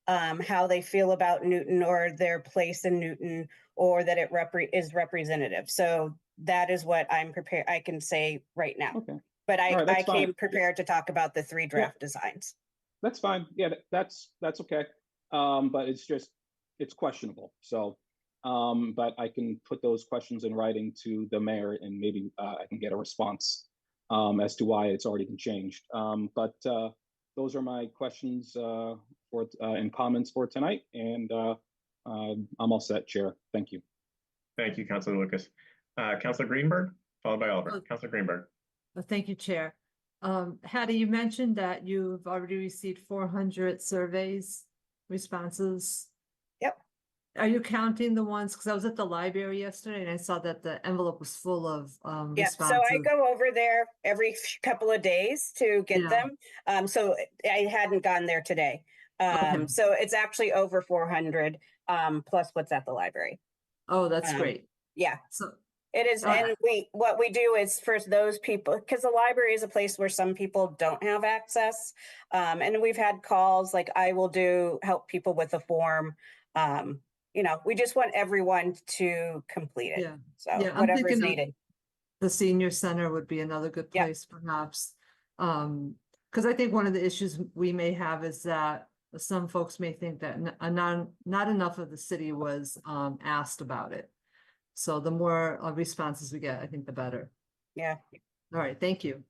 how they feel about Newton or their place in Newton, or that it is representative. So that is what I'm prepared, I can say right now. Okay. But I came fine. prepared to talk about the 3 draft designs. That's fine. Yeah, that's okay. But it's questionable. So, but I can put those questions in writing to the mayor, and maybe I can get a response as to why it's already been changed. But those are my questions and comments for tonight, and I'm all set, Chair. Thank you. Thank you, Councilor Lucas. Councilor Greenberg, followed by Oliver. Oh. Councilor Greenberg. Well, thank you, Chair. Hattie, you mentioned that you've already received 400 surveys, responses. Yep. Are you counting the ones, because I was at the library yesterday and I saw that the envelope was full of Yeah, responses. so I go over there every couple of days to get them. So I hadn't gone there today. Okay. So it's actually over 400 plus what's at the library. Oh, that's great. Yeah. So it is, and what we do is for those people, because the library is a place where some people don't have access. And we've had calls, like I will help people with a form. We just want everyone to complete it. Yeah. So I'm whatever is thinking of needed. the senior center would be another good Yeah. place, perhaps. Because I think one of the issues we may have is that some folks may think that not enough of the city was asked about it. So the more responses we get, I think the better. Yeah. All right, thank you.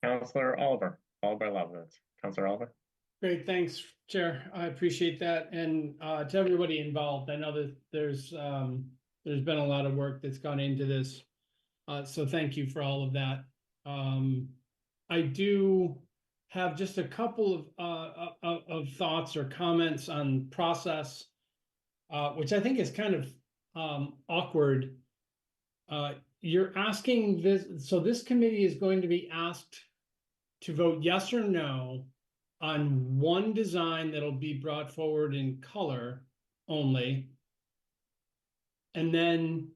Councilor Oliver, followed by Lovett. Councilor Oliver. Great, thanks, Chair. I appreciate that. And to everybody involved, I know that there's been a lot of work that's gone into this. So thank you for all of that. I do have just a couple of thoughts or comments on process, which I think is kind of awkward. You're asking this, so this committee is going to be asked to vote yes or no on one design that'll be brought forward in color only. And then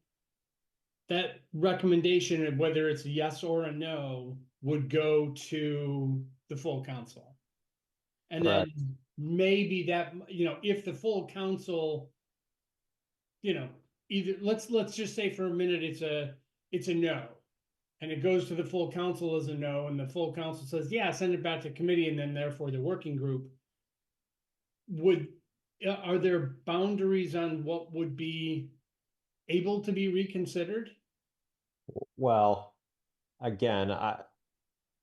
that recommendation of whether it's a yes or a no would go to the full council. And Correct. then maybe that, if the full council, either let's just say for a minute it's a no, and it goes to the full council as a no, and the full council says, yeah, send it back to committee, and then therefore the working group are there boundaries on what would be able to be reconsidered? Well, again,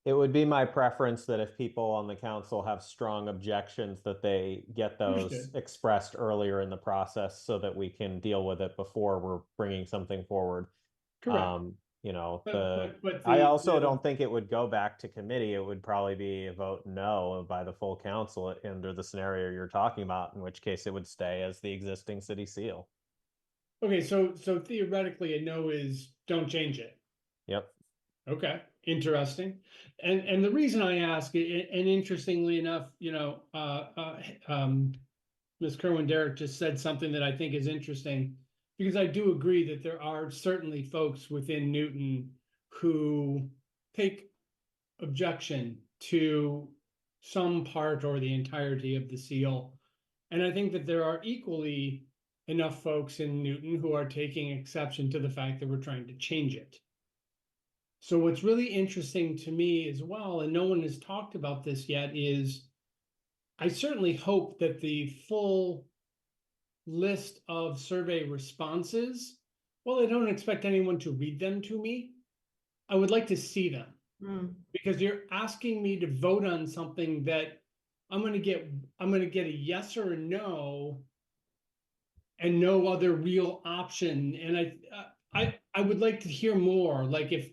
it would be my preference that if people on the council have strong objections, that they get those Understood. expressed earlier in the process so that we can deal with it before we're bringing something forward. Correct. But I also don't think it would go back to committee. It would probably be a vote no by the full council under the scenario you're talking about, in which case it would stay as the existing city seal. Okay, so theoretically a no is don't change it. Yep. Okay, interesting. And the reason I ask, and interestingly enough, Ms. Kerwin-Derrick just said something that I think is interesting, because I do agree that there are certainly folks within Newton who take objection to some part or the entirety of the seal. And I think that there are equally enough folks in Newton who are taking exception to the fact that we're trying to change it. So what's really interesting to me as well, and no one has talked about this yet, is I certainly hope that the full list of survey responses, well, I don't expect anyone to read them to me. I would like to see them, because you're asking me to vote on something that I'm going to get a yes or a no and no other real option. And I would like to hear more. Like, if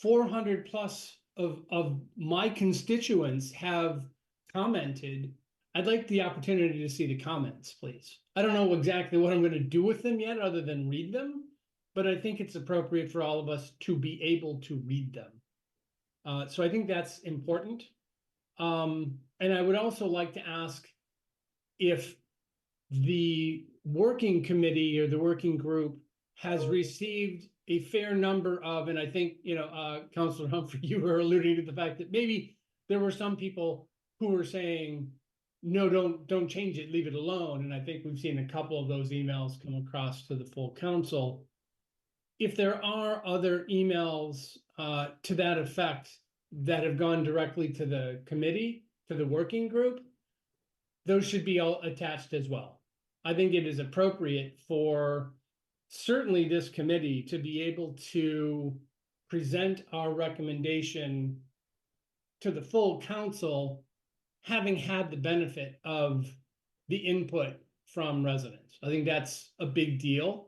400 plus of my constituents have commented, I'd like the opportunity to see the comments, please. I don't know exactly what I'm going to do with them yet, other than read them, but I think it's appropriate for all of us to be able to read them. So I think that's important. And I would also like to ask if the working committee or the working group has received a fair number of, and I think, Councilor Humphrey, you were alluding to the fact that maybe there were some people who were saying, no, don't change it, leave it alone. And I think we've seen a couple of those emails come across to the full council. If there are other emails to that effect that have gone directly to the committee, to the working group, those should be all attached as well. I think it is appropriate for certainly this committee to be able to present our recommendation to the full council, having had the benefit of the input from residents. I think that's a big deal.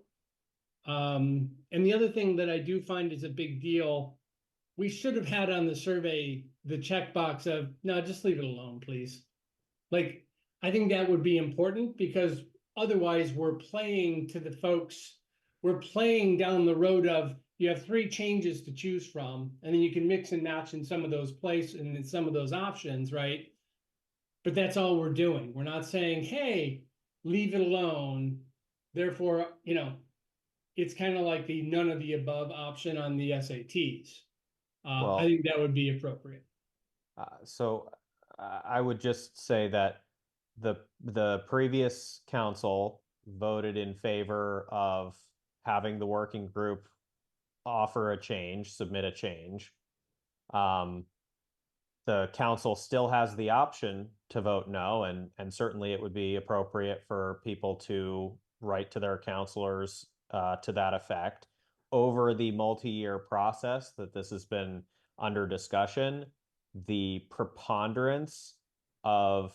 And the other thing that I do find is a big deal, we should have had on the survey the checkbox of, no, just leave it alone, please. Like, I think that would be important, because otherwise we're playing to the folks, we're playing down the road of, you have 3 changes to choose from, and then you can mix and match in some of those places and in some of those options, right? But that's all we're doing. We're not saying, hey, leave it alone. Therefore, it's kind of like the none of the above option on the SATs. Well, I think that would be appropriate. So I would just say that the previous council voted in favor of having the working group offer a change, submit a change. The council still has the option to vote no, and certainly it would be appropriate for people to write to their counselors to that effect. Over the multi-year process that this has been under discussion, the preponderance of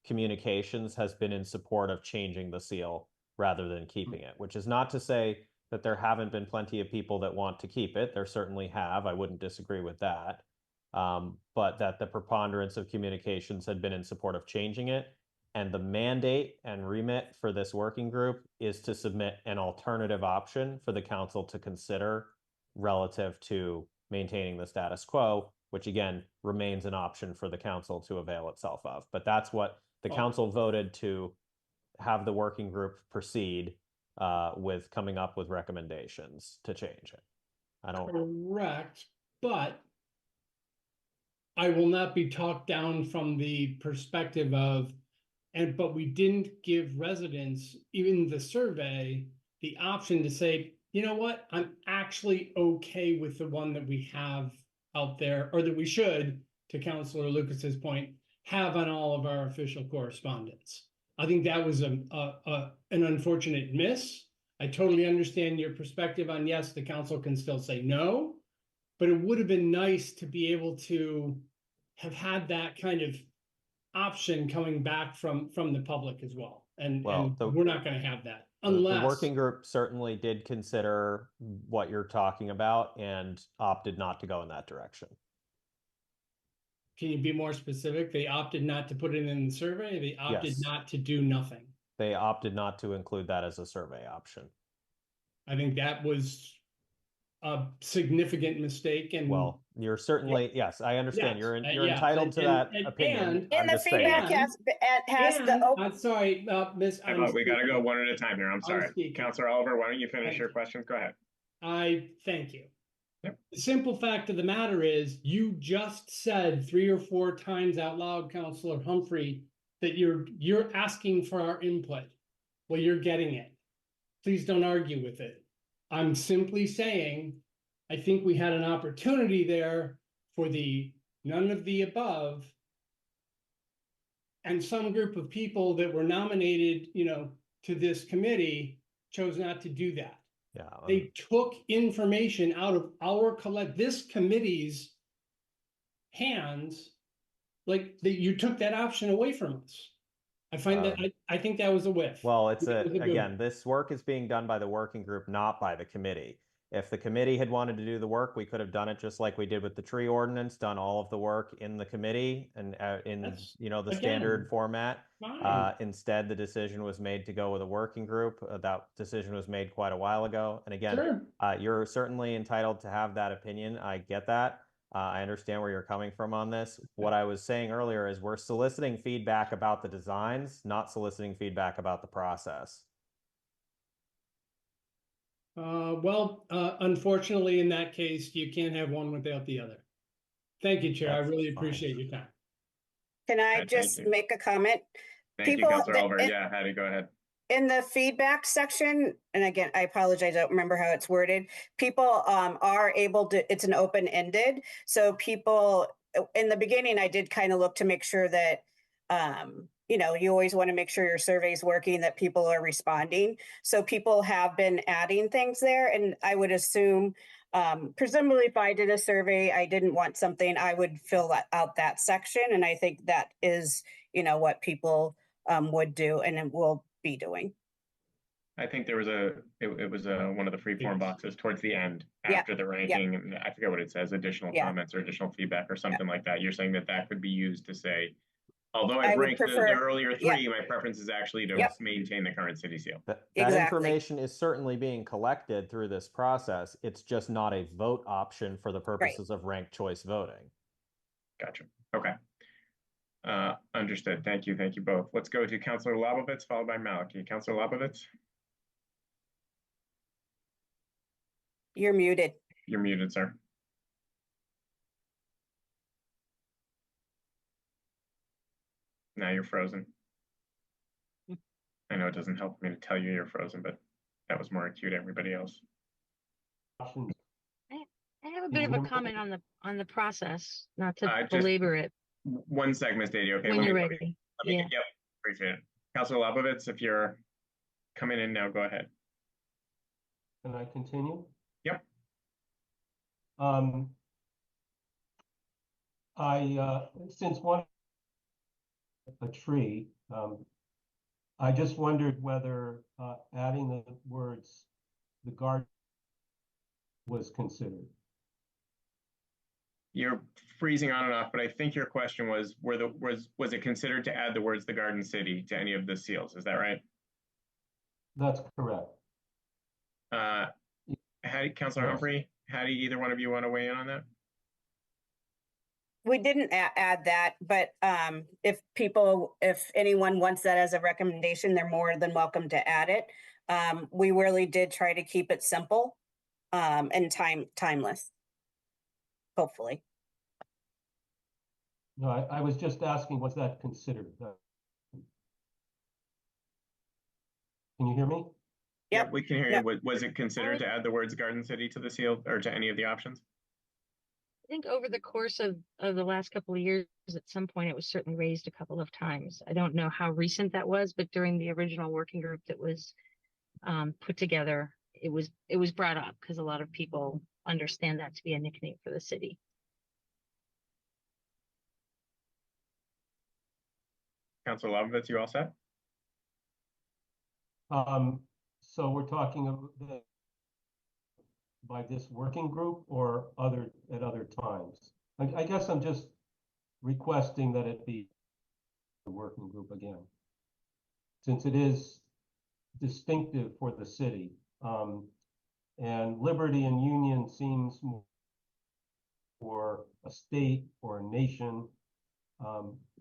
communications has been in support of changing the seal rather than keeping it, which is not to say that there haven't been plenty of people that want to keep it. There certainly have. I wouldn't disagree with that. but that the preponderance of communications had been in support of changing it. And the mandate and remit for this working group is to submit an alternative option for the council to consider relative to maintaining the status quo, which again remains an option for the council to avail itself of. But that's what the council voted to have the working group proceed with coming up with recommendations to change it. I don't. Correct, but I will not be talked down from the perspective of, but we didn't give residents, even the survey, the option to say, you know what, I'm actually okay with the one that we have out there, or that we should, to Councilor Lucas's point, have on all of our official correspondence. I think that was an unfortunate miss. I totally understand your perspective on, yes, the council can still say no, but it would have been nice to be able to have had that kind of option coming back from the public as well. And we're not going to have that unless the working group certainly did consider what you're talking about and opted not to go in that direction. Can you be more specific? They opted not to put it in the survey. They opted Yes. not to do nothing. They opted not to include that as a survey option. I think that was a significant mistake. And Well, you're certainly, yes, I understand. Yes, you're yeah, entitled to that opinion. And I'm the just saying. feedback has the open. I'm sorry, Miss. We got to go one at a time here. I'm sorry. speaking. Councilor Oliver, why don't you finish Thank your you. questions? Go ahead. I thank you. Yep. The simple fact of the matter is, you just said 3 or 4 times out loud, Councilor Humphrey, that you're asking for our input. Well, you're getting it. Please don't argue with it. I'm simply saying, I think we had an opportunity there for the none of the above, and some group of people that were nominated, to this committee chose not to do that. Yeah. They took information out of this committee's hands, like that you took that option away from us. I find that I think that was a whiff. Well, it's It was a good again, one. this work is being done by the working group, not by the committee. If the committee had wanted to do the work, we could have done it just like we did with the tree ordinance, done all of the work in the committee and in That's- the again, standard format. Fine. Instead, the decision was made to go with a working group. That decision was made quite a while ago. And again, Sure. you're certainly entitled to have that opinion. I get that. I understand where you're coming from on this. What I was saying earlier is we're soliciting feedback about the designs, not soliciting feedback about the process. Unfortunately, in that case, you can't have one without the other. Thank you, Chair. I That's really fine. appreciate your time. Can I Thank just you. make a comment? Thank you, People Councilor that- Oliver. Yeah, Hattie, go ahead. In the feedback section, and again, I apologize, I don't remember how it's worded. People are able to, it's an open-ended. So people, in the beginning, I did kind of look to make sure that, you always want to make sure your survey is working, that people are responding. So people have been adding things there, and I would assume, presumably if I did a survey, I didn't want something, I would fill out that section. And I think that is, what people would do and will be doing. I think there was it was one of the free form Yes. boxes towards the end Yeah, after the ranking, and I forget what it says, additional Yeah. comments or additional feedback or something like that. You're saying that could be used to say, although I I've would ranked prefer- the earlier yeah. 3, my preference is actually to Yep. maintain the current city seal. That Exactly. information is certainly being collected through this process. It's just not a vote option for the purposes of ranked choice voting. Gotcha. Okay. Understood. Thank you. Thank you both. Let's go to Councilor Labovitz, followed by Malaki. Councilor Labovitz, You're muted. you're muted, sir. Now you're frozen. I know it doesn't help me to tell you you're frozen, but that was more acute to everybody else. Options. I have a Can bit you of hear a me? comment on the process, not to Just belabor it One segment, Stady. Okay. when you're let me- ready. let me- Yeah. Yep. Appreciate it. Councilor Labovitz, if you're coming in now, go ahead. Can I continue? Yep. Since one a tree, I just wondered whether adding the words "the garden" was considered. You're freezing on and off, but I think your question was, was it considered to add the words "the Garden City" to any of the seals? Is that right? That's correct. Councilor Yes. Humphrey, Hattie, either one of you want to weigh in on that? We didn't add that, but if anyone wants that as a recommendation, they're more than welcome to add it. We really did try to keep it simple and timeless, hopefully. No, I was just asking, was that considered? Can you hear me? Yep. We can hear Yep. you. Was it considered to add the words Garden City to the seal or to any of the options? I think over the course of the last couple of years, at some point, it was certainly raised a couple of times. I don't know how recent that was, but during the original working group that was put together, it was brought up because a lot of people understand that to be a nickname for the city. Councilor Lovovitz, you all set? So we're talking by this working group or at other times? I guess I'm just requesting that it be the working group again, since it is distinctive for the city. And Liberty and Union seems more for a state or a nation.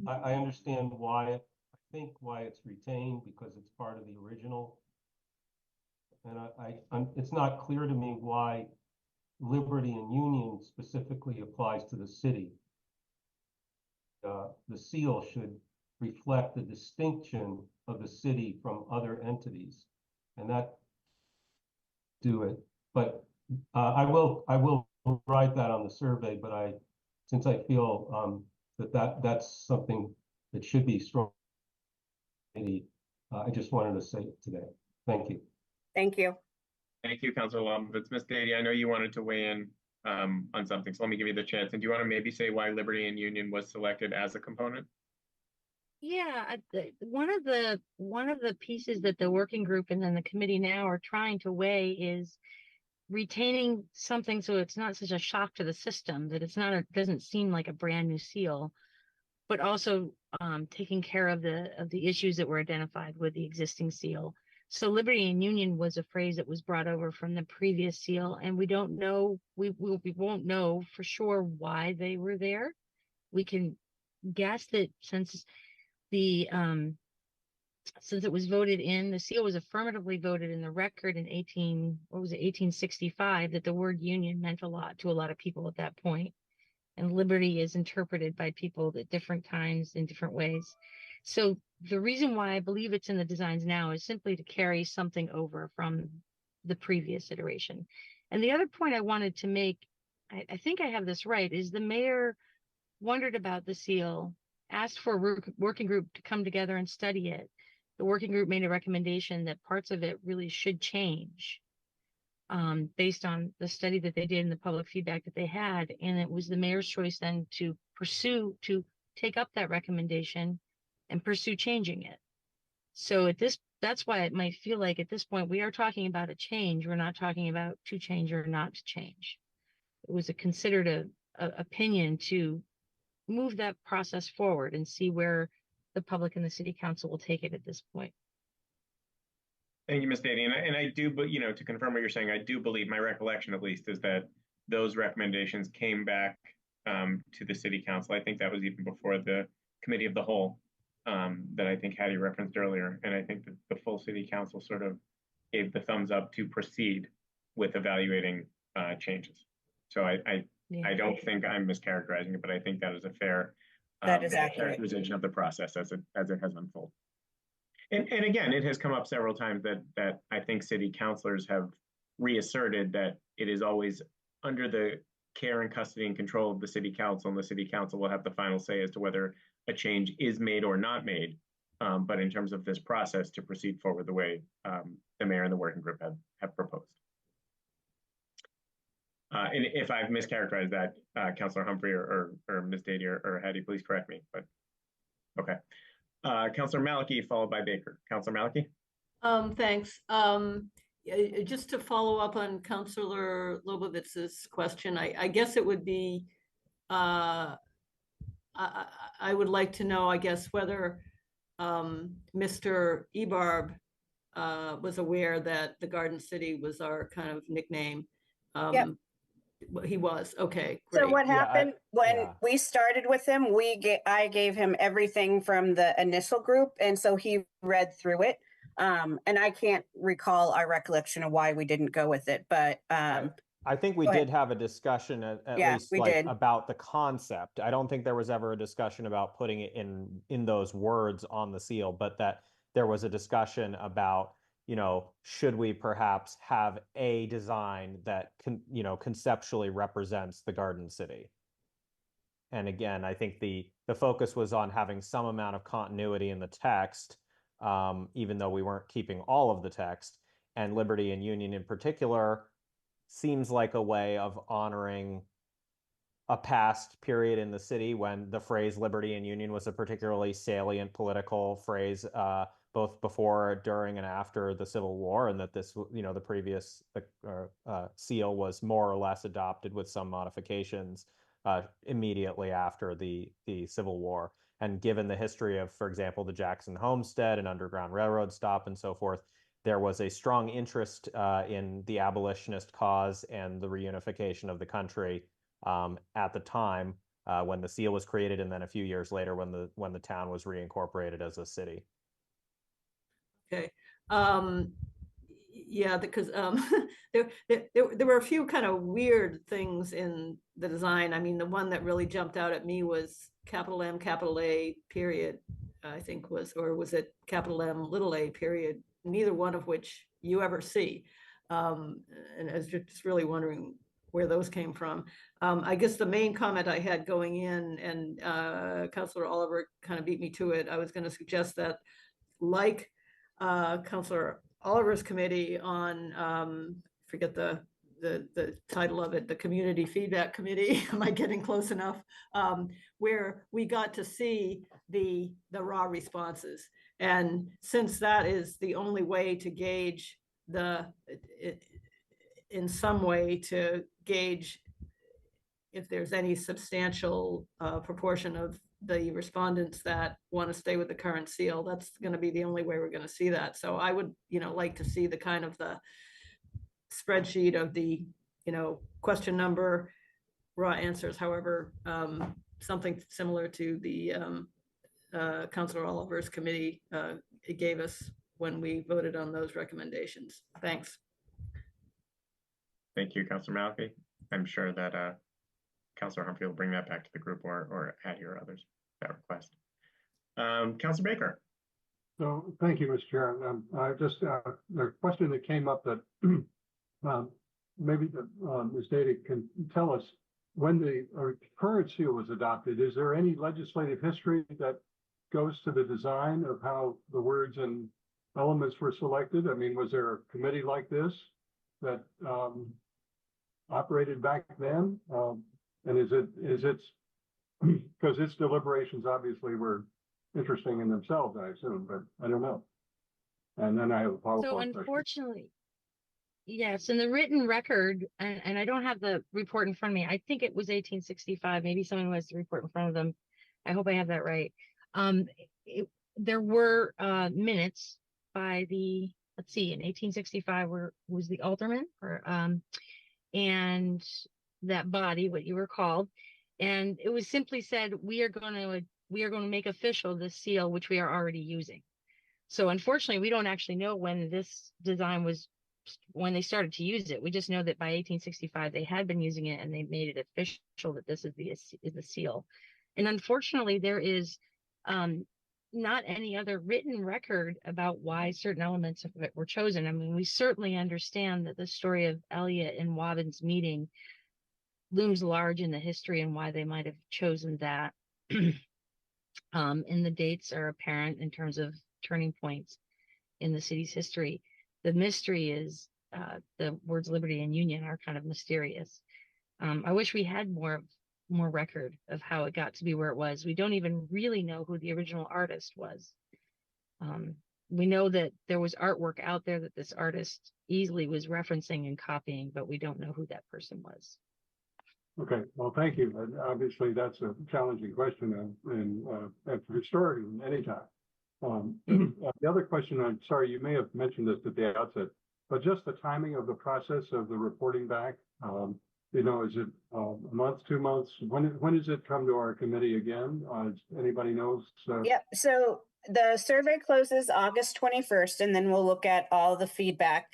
I understand why, I think why it's retained, because it's part of the original. And it's not clear to me why Liberty and Union specifically applies to the city. The seal should reflect the distinction of the city from other entities, and that do it. But I will write that on the survey. But since I feel that's something that should be strong, I just wanted to say it today. Thank you. Thank you. Thank you, Councilor Lovovitz. Ms. Dady, I know you wanted to weigh in on something, so let me give you the chance. And do you want to maybe say why Liberty and Union was selected as a component? Yeah, one of the pieces that the working group and then the committee now are trying to weigh is retaining something so it's not such a shock to the system, that doesn't seem like a brand new seal, but also taking care of the issues that were identified with the existing seal. So Liberty and Union was a phrase that was brought over from the previous seal, and we don't know, we won't know for sure why they were there. We can guess that since it was voted in, the seal was affirmatively voted in the record in 1865, that the word union meant a lot to a lot of people at that point. And liberty is interpreted by people at different times in different ways. So the reason why I believe it's in the designs now is simply to carry something over from the previous iteration. And the other point I wanted to make, I think I have this right, is the mayor wondered about the seal, asked for a working group to come together and study it. The working group made a recommendation that parts of it really should change based on the study that they did and the public feedback that they had. And it was the mayor's choice then to take up that recommendation and pursue changing it. So that's why it might feel like at this point we are talking about a change. We're not talking about to change or not to change. It was considered a opinion to move that process forward and see where the public and the city council will take it at this point. Thank you, Ms. Dady. And I do, but to confirm what you're saying, I do believe, my recollection at least, is that those recommendations came back to the city council. I think that was even before the committee of the whole that I think Hattie referenced earlier. And I think that the full city council sort of gave the thumbs up to proceed with evaluating changes. So I don't think I'm mischaracterizing it, but I think that is a fair That is accurate characterization of the process as it has unfolded. And again, it has come up several times that I think city councilors have reasserted that it is always under the care and custody and control of the city council, and the city council will have the final say as to whether a change is made or not made. But in terms of this process, to proceed forward the way the mayor and the working group have proposed. And if I've mischaracterized that, Councilor Humphrey or Ms. Dady or Hattie, please correct me. But okay. Councilor Malachy, followed by Baker. Councilor Malachy? Thanks. Just to follow up on Councilor Lobovitz's question, I guess it would be I would like to know, I guess, whether Mr. Ebarb was aware that the Garden City was our kind of nickname. Yep. He was, okay, So great. what Yeah, happened when yeah. we started with him, I gave him everything from the initial group, and so he read through it. And I can't recall our recollection of why we didn't go with it, but I think we Go ahead. did have a discussion at Yeah, least we like did. about the concept. I don't think there was ever a discussion about putting it in those words on the seal, but that there was a discussion about, you know, should we perhaps have a design that conceptually represents the Garden City? And again, I think the focus was on having some amount of continuity in the text, even though we weren't keeping all of the text. And Liberty and Union in particular seems like a way of honoring a past period in the city when the phrase liberty and union was a particularly salient political phrase, both before, during, and after the Civil War, and that this, the previous seal was more or less adopted with some modifications immediately after the Civil War. And given the history of, for example, the Jackson Homestead and Underground Railroad stop and so forth, there was a strong interest in the abolitionist cause and the reunification of the country at the time when the seal was created, and then a few years later when the town was reincorporated as a city. Okay. Yeah, because there were a few kind of weird things in the design. I mean, the one that really jumped out at me was capital M, capital A, period, I think was, or was it capital M, little a, period, neither one of which you ever see. And I was just really wondering where those came from. I guess the main comment I had going in, and Councillor Oliver kind of beat me to it, I was going to suggest that, like Councillor Oliver's committee on, forget the title of it, the Community Feedback Committee, am I getting close enough? Where we got to see the raw responses. And since that is the only way to gauge in some way to gauge if there's any substantial proportion of the respondents that want to stay with the current seal, that's going to be the only way we're going to see that. So I would, like to see the kind of the spreadsheet of the, question number, raw answers, however, something similar to the Councillor Oliver's committee it gave us when we voted on those recommendations. Thanks. Thank you, Councillor Malfi. I'm sure that Councillor Humphrey will bring that back to the group or Hattie or others that request. Councillor Baker. So thank you, Mr. Chair. I just the question that came up that maybe Ms. Data can tell us when the current seal was adopted. Is there any legislative history that goes to the design of how the words and elements were selected? I mean, was there a committee like this that operated back then? And is it because its deliberations obviously were interesting in themselves, I assume, but I don't know. And then I have a follow-up So question. unfortunately, yes, in the written record, and I don't have the report in front of me. I think it was 1865. Maybe someone who has the report in front of them. I hope I have that right. There were minutes by the, let's see, in 1865 was the alderman, and that body, what you were called, and it was simply said, we are going to make official the seal which we are already using. So unfortunately, we don't actually know when this design when they started to use it. We just know that by 1865 they had been using it and they made it official that this is the seal. And unfortunately, there is not any other written record about why certain elements of it were chosen. I mean, we certainly understand that the story of Elliott and Wabbin's meeting looms large in the history and why they might have chosen that. And the dates are apparent in terms of turning points in the city's history. The mystery is the words liberty and union are kind of mysterious. I wish we had more record of how it got to be where it was. We don't even really know who the original artist was. We know that there was artwork out there that this artist easily was referencing and copying, but we don't know who that person was. Okay, well, thank you. And obviously, that's a challenging question and historically, anytime. The other question, I'm sorry, you may have mentioned this at the outset, but just the timing of the process of the reporting back. You know, is it a month, 2 months? When does it come to our committee again? Anybody knows? Yep, so the survey closes August 21st, and then we'll look at all the feedback.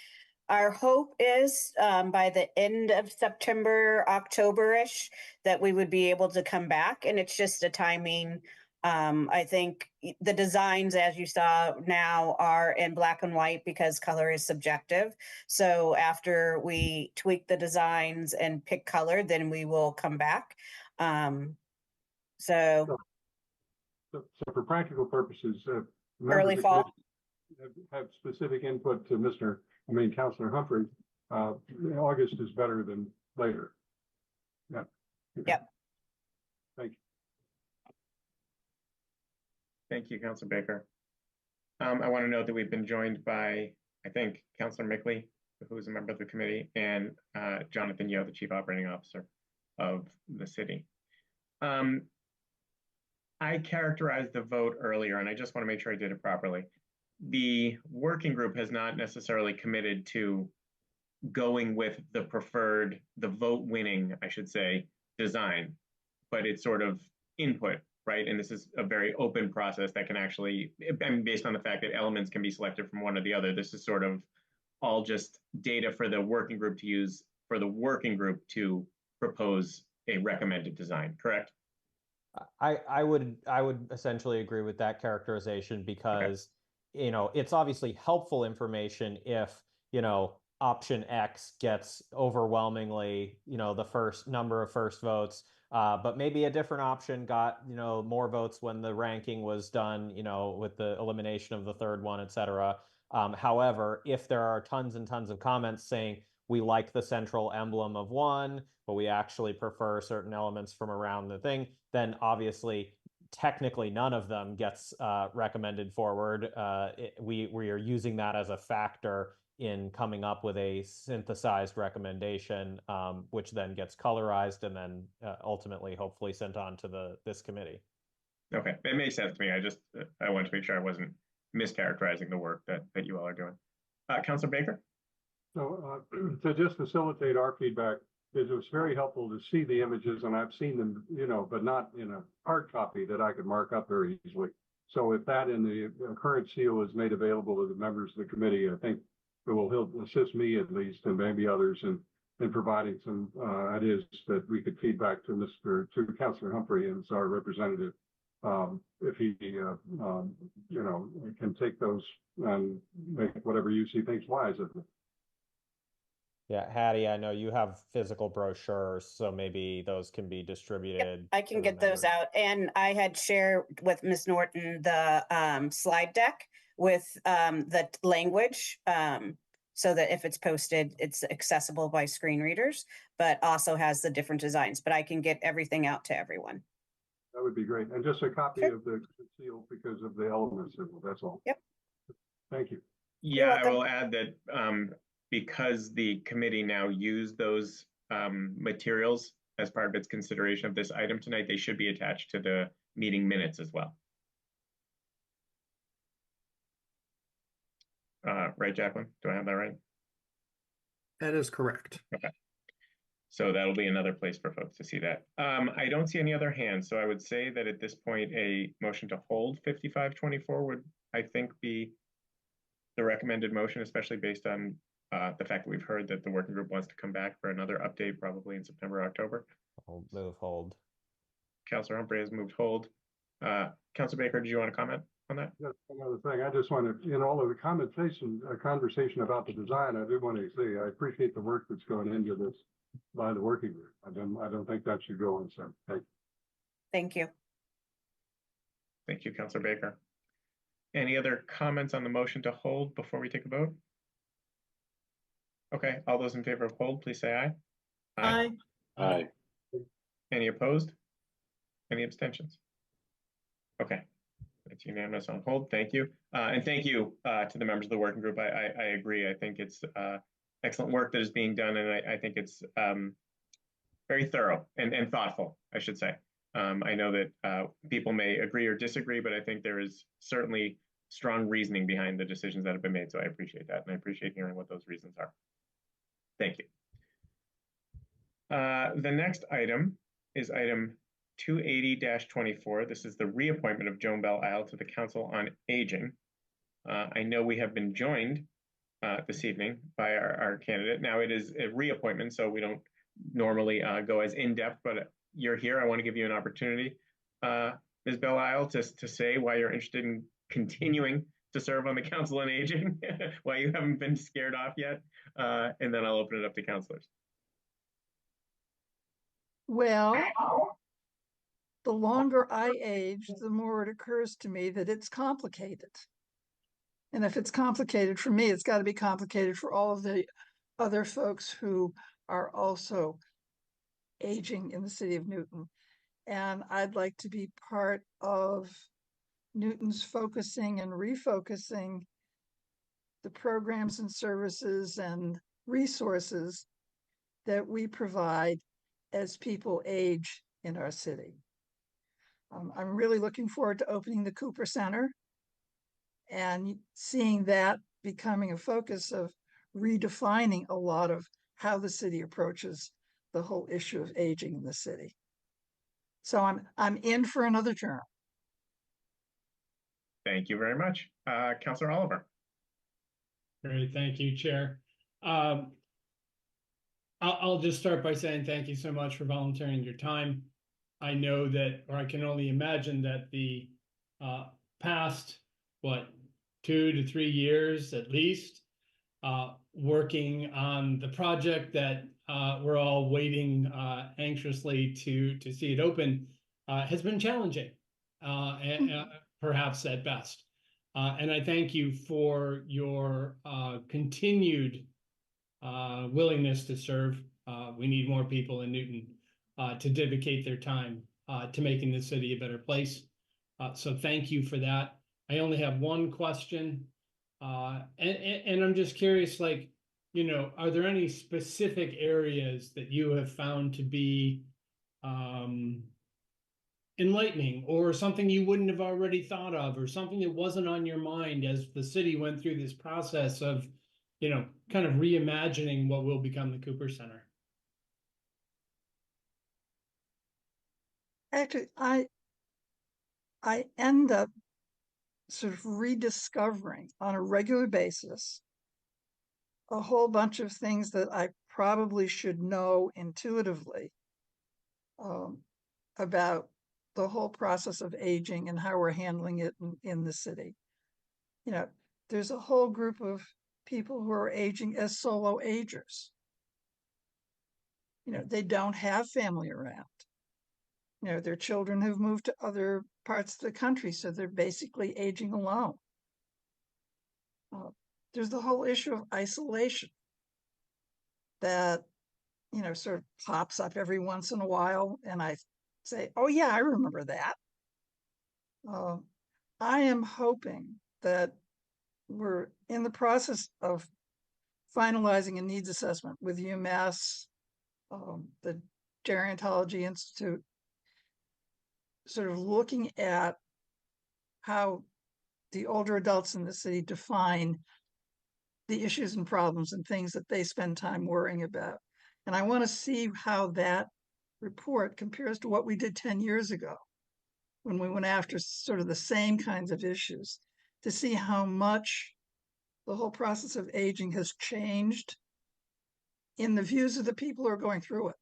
Our hope is by the end of September, October-ish, that we would be able to come back, and it's just a timing. I think the designs, as you saw now, are in black and white because color is subjective. So after we tweak the designs and pick color, then we will come back. So So for practical purposes, early fall. Have specific input to Councilor Humphrey. August is better than later. Yeah. Yep. Thank you. Thank you, Councilor Baker. I want to note that we've been joined by, I think, Councilor Mickley, who is a member of the committee, and Jonathan Yeo, the Chief Operating Officer of the city. I characterized the vote earlier, and I just want to make sure I did it properly. The working group has not necessarily committed to going with the preferred, the vote winning, I should say, design, but it's sort of input, right? And this is a very open process that can actually, I mean, based on the fact that elements can be selected from one or the other, this is sort of all just data for the working group to use for the working group to propose a recommended design, correct? I would essentially agree with that characterization because, you know, it's obviously helpful information if, you know, option X gets overwhelmingly, you know, the first number of first votes, but maybe a different option got, you know, more votes when the ranking was done, you know, with the elimination of the third one, et cetera. However, if there are tons and tons of comments saying we like the central emblem of one, but we actually prefer certain elements from around the thing, then obviously technically none of them gets recommended forward. We are using that as a factor in coming up with a synthesized recommendation, which then gets colorized and then ultimately hopefully sent on to this committee. Okay, it makes sense to me. I wanted to make sure I wasn't mischaracterizing the work that you all are doing. Councilor Baker? So to just facilitate our feedback, it was very helpful to see the images, and I've seen them, you know, but not in a hard copy that I could mark up very easily. So if that in the current seal is made available to the members of the committee, I think it will help assist me at least, and maybe others in providing some ideas that we could feedback to Councilor Humphrey as our representative. If he, you know, can take those and make whatever use he thinks wise of it. Yeah, Hattie, I know you have physical brochures, so maybe those can be distributed. Yep, I can to the get those members. out. And I had shared with Ms. Norton the slide deck with the language so that if it's posted, it's accessible by screen readers, but also has the different designs. But I can get everything out to everyone. That would be great. And just a copy of the seal because of the elements. That's all. Yep. Thank you. Yeah, I welcome. will add that because the committee now used those materials as part of its consideration of this item tonight, they should be attached to the meeting minutes as well. Right, Jacqueline? Do I have that right? That is correct. Okay. So that'll be another place for folks to see that. I don't see any other hands, so I would say that at this point, a motion to hold 5524 would, I think, be the recommended motion, especially based on the fact that we've heard that the working group wants to come back for another update probably in September, October. I'll move hold. Councilor Humphrey has moved hold. Councilor Baker, did you want to comment on that? Just another thing. I just want to, in all of the conversation about the design, I do want to say I appreciate the work that's going into this by the working group. I don't think that should go unsaid. Thank you. Thank you, Councilor Baker. Any other comments on the motion to hold before we take a vote? Okay, all those in favor of hold, please say aye. Aye. Aye. Any opposed? Any abstentions? Okay, it's unanimous on hold. Thank you. And thank you to the members of the working group. I agree. I think it's excellent work that is being done, and I think it's very thorough and thoughtful, I should say. I know that people may agree or disagree, but I think there is certainly strong reasoning behind the decisions that have been made. So I appreciate that, and I appreciate hearing what those reasons are. Thank you. The next item is item 280-24. This is the reappointment of Joan Bell Isle to the Council on Aging. I know we have been joined this evening by our candidate. Now it is a reappointment, so we don't normally go as in-depth, but you're here. I want to give you an opportunity, Ms. Bell Isle, to say why you're interested in continuing to serve on the Council on Aging, why you haven't been scared off yet, and then I'll open it up to councilors. Well, the longer I age, the more it occurs to me that it's complicated. And if it's complicated for me, it's got to be complicated for all of the other folks who are also aging in the city of Newton. And I'd like to be part of Newton's focusing and refocusing the programs and services and resources that we provide as people age in our city. I'm really looking forward to opening the Cooper Center and seeing that becoming a focus of redefining a lot of how the city approaches the whole issue of aging in the city. So I'm in for another term. Thank you very much. Councilor Oliver. Great, thank you, Chair. I'll just start by saying thank you so much for volunteering your time. I know that, or I can only imagine that the past, 2 to 3 years at least, working on the project that we're all waiting anxiously to see it open has been challenging, and perhaps at best. And I thank you for your continued willingness to serve. We need more people in Newton to dedicate their time to making the city a better place. So thank you for that. I only have one question, and I'm just curious, like, you know, are there any specific areas that you have found to be enlightening, or something you wouldn't have already thought of, or something that wasn't on your mind as the city went through this process of, you know, kind of reimagining what will become the Cooper Center? Actually, I end up sort of rediscovering on a regular basis a whole bunch of things that I probably should know intuitively about the whole process of aging and how we're handling it in the city. You know, there's a whole group of people who are aging as solo agers. You know, they don't have family around. You know, their children have moved to other parts of the country, so they're basically aging alone. There's the whole issue of isolation that, you know, sort of pops up every once in a while, and I say, oh yeah, I remember that. I am hoping that we're in the process of finalizing a needs assessment with UMass, the Gerontology Institute, sort of looking at how the older adults in the city define the issues and problems and things that they spend time worrying about. And I want to see how that report compares to what we did 10 years ago when we went after sort of the same kinds of issues, to see how much the whole process of aging has changed in the views of the people who are going through it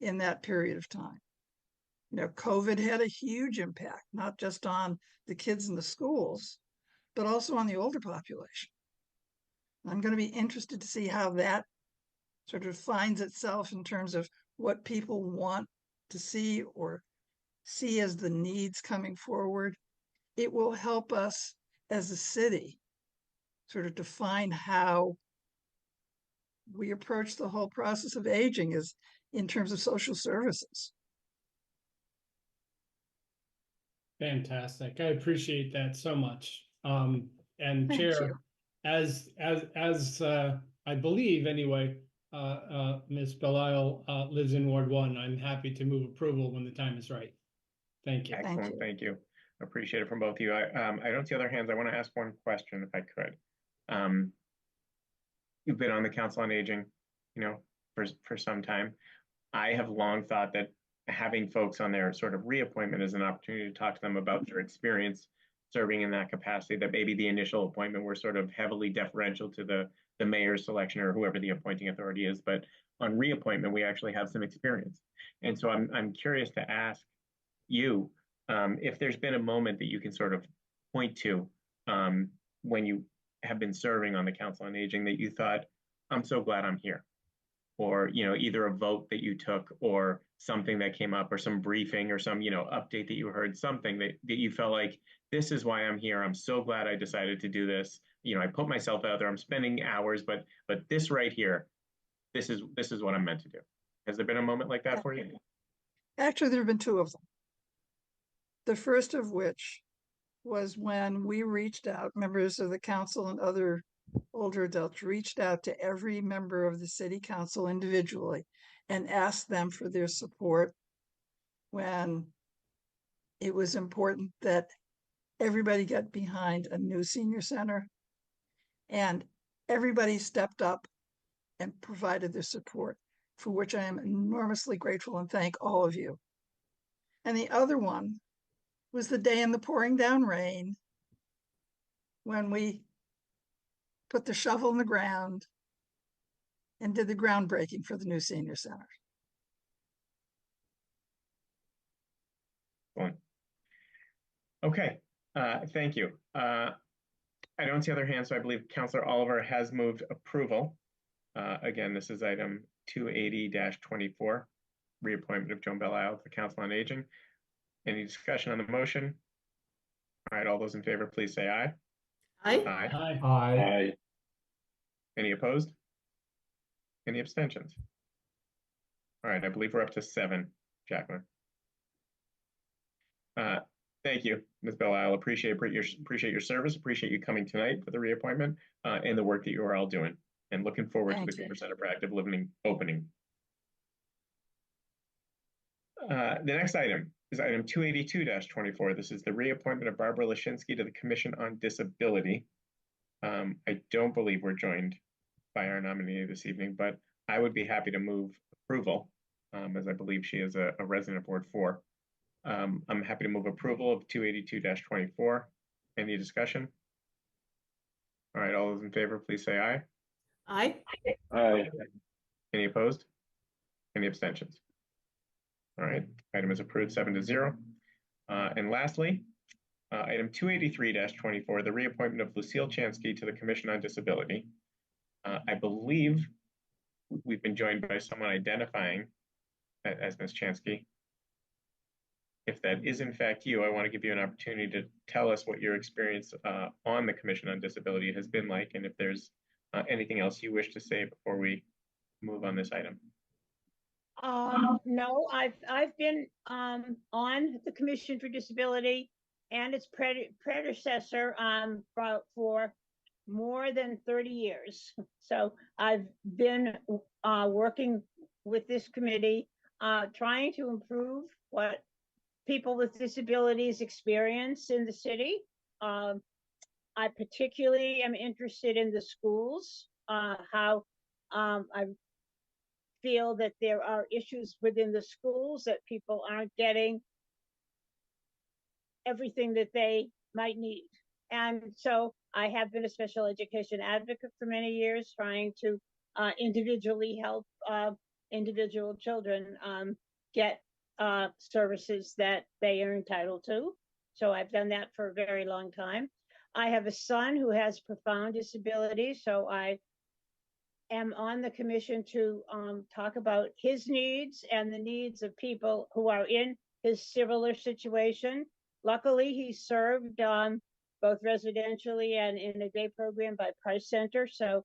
in that period of time. You know, COVID had a huge impact, not just on the kids in the schools, but also on the older population. I'm going to be interested to see how that sort of finds itself in terms of what people want to see or see as the needs coming forward. It will help us as a city sort of define how we approach the whole process of aging as in terms of social services. Fantastic. I appreciate that so much. And Thank Chair, you. as I believe anyway, Ms. Belisle, lives in Ward 1. I'm happy to move approval when the time is right. Thank you. Excellent, thank you. Appreciate it from both of you. I don't see other hands. I want to ask one question if I could. You've been on the Council on Aging, you know, for some time. I have long thought that having folks on their sort of reappointment is an opportunity to talk to them about their experience serving in that capacity, that maybe the initial appointment were sort of heavily deferential to the mayor's selection or whoever the appointing authority is, but on reappointment, we actually have some experience. And so I'm curious to ask you if there's been a moment that you can sort of point to when you have been serving on the Council on Aging that you thought, I'm so glad I'm here. Or, you know, either a vote that you took or something that came up or some briefing or some, you know, update that you heard, something that you felt like, this is why I'm here. I'm so glad I decided to do this. You know, I put myself out there, I'm spending hours, but this right here, this is what I'm meant to do. Has there been a moment like that for you? Actually, there have been two of them. The first of which was when we reached out, members of the council and other older adults reached out to every member of the city council individually and asked them for their support when it was important that everybody got behind a new senior center, and everybody stepped up and provided their support, for which I am enormously grateful and thank all of you. And the other one was the day in the pouring down rain when we put the shovel in the ground and did the groundbreaking for the new senior center. Okay, thank you. I don't see other hands, so I believe Councillor Oliver has moved approval. Again, this is item 280-24, reappointment of Joan Belisle to the Council on Aging. Any discussion on the motion? All right, all those in favor, please say aye. Aye. Aye. Aye. Any opposed? Any abstentions? All right, I believe we're up to 7, Jacqueline. Thank you, Ms. Belisle. Appreciate your service. Appreciate you coming tonight for the reappointment and the work that you are all doing. And looking forward to the Cooper Center for Active Living opening. The next item is item 282-24. This is the reappointment of Barbara Lashinsky to the Commission on Disability. I don't believe we're joined by our nominee this evening, but I would be happy to move approval, as I believe she is a resident of Ward 4. I'm happy to move approval of 282-24. Any discussion? All right, all those in favor, please say aye. Aye. Aye. Any opposed? Any abstentions? All right, item is approved 7-0. And lastly, item 283-24, the reappointment of Lucille Chansky to the Commission on Disability. I believe we've been joined by someone identifying as Ms. Chansky. If that is in fact you, I want to give you an opportunity to tell us what your experience on the Commission on Disability has been like, and if there's anything else you wish to say before we move on this item. No, I've been on the Commission for Disability and its predecessor for more than 30 years. So I've been working with this committee, trying to improve what people with disabilities experience in the city. I particularly am interested in the schools, how I feel that there are issues within the schools that people aren't getting everything that they might need. And so I have been a special education advocate for many years, trying to individually help individual children get services that they are entitled to. So I've done that for a very long time. I have a son who has profound disability, so I am on the commission to talk about his needs and the needs of people who are in his similar situation. Luckily, he served both residentially and in a day program by Price Center, so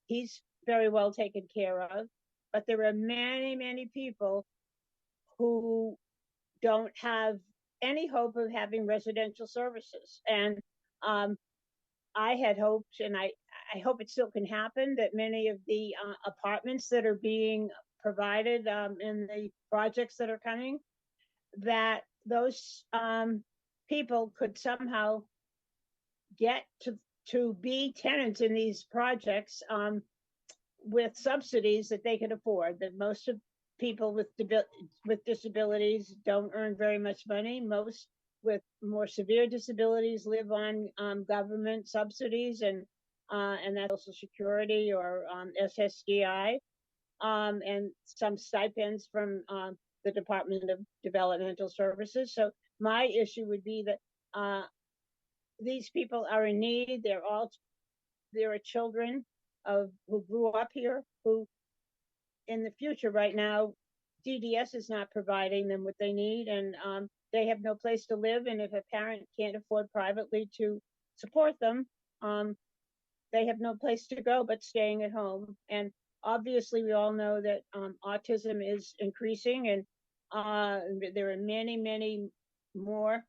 he's very well taken care of. But there are many, many people who don't have any hope of having residential services. And I had hoped, and I hope it still can happen, that many of the apartments that are being provided in the projects that are coming, that those people could somehow get to be tenants in these projects with subsidies that they can afford. That most of people with disabilities don't earn very much money. Most with more severe disabilities live on government subsidies and that's Social Security or SSDI, and some stipends from the Department of Developmental Services. So my issue would be that these people are in need. There are children who grew up here, who in the future right now, DDS is not providing them what they need, and they have no place to live. And if a parent can't afford privately to support them, they have no place to go but staying at home. And obviously we all know that autism is increasing, and there are many, many more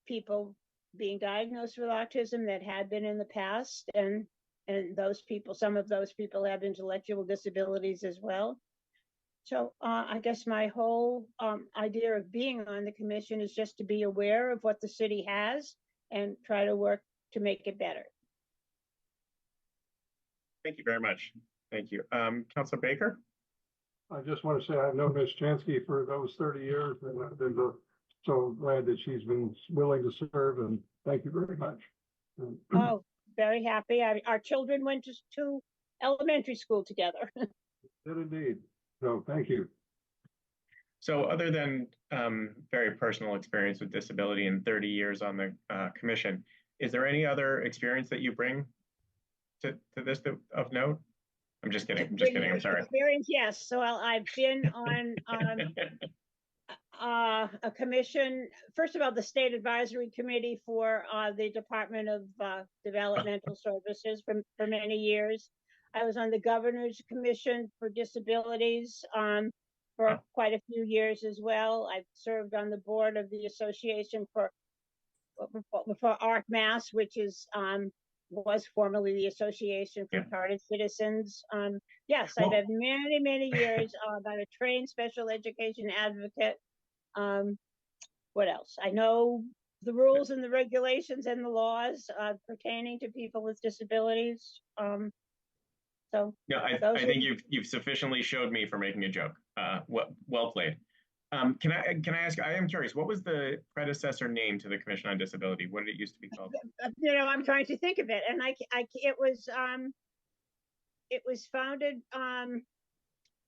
people being diagnosed with autism that had been in the past, and those people, some of those people have intellectual disabilities as well. So I guess my whole idea of being on the commission is just to be aware of what the city has and try to work to make it better. Thank you very much. Thank you. Councilor Baker? I just want to say I've known Ms. Chansky for those 30 years, and I've been so glad that she's been willing to serve, and thank you very much. Oh, very happy. Our children went to elementary school together. Did indeed. So thank you. So other than very personal experience with disability and 30 years on the commission, is there any other experience that you bring to this of note? I'm just kidding. I'm just kidding. I'm sorry. Experience, yes. So I've been on a commission, first of all, the State Advisory Committee for the Department of Developmental Services for many years. I was on the Governor's Commission for Disabilities for quite a few years as well. I've served on the board of the Association for ARC-MAS, which is was formerly the Association for Retarded Citizens. Yes, I've had many, many years. I'm a trained special education advocate. What else? I know the rules and the regulations and the laws pertaining to people with disabilities. So no, I think you've sufficiently showed me for making a joke. Well played. Can I ask? I am curious. What was the predecessor name to the Commission on Disability? What did it used to be called? You know, I'm trying to think of it, and it was founded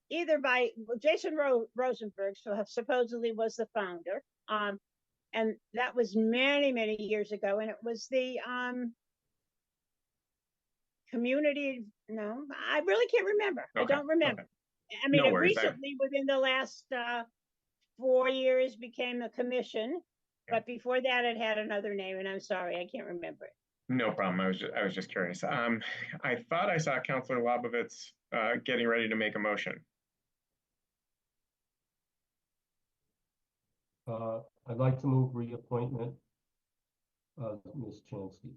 either by Jason Rosenberg, so supposedly was the founder, and that was many, many years ago, and it was the community. No, I really can't remember. Okay. I don't remember. Okay. I mean, no worries, recently, within the last 4 years, became a commission, but before that, it had another name, and I'm sorry, I can't remember it. No problem. I was just curious. I thought I saw Councilor Lobovitz getting ready to make a motion. I'd like to move reappointment of Ms. Chansky.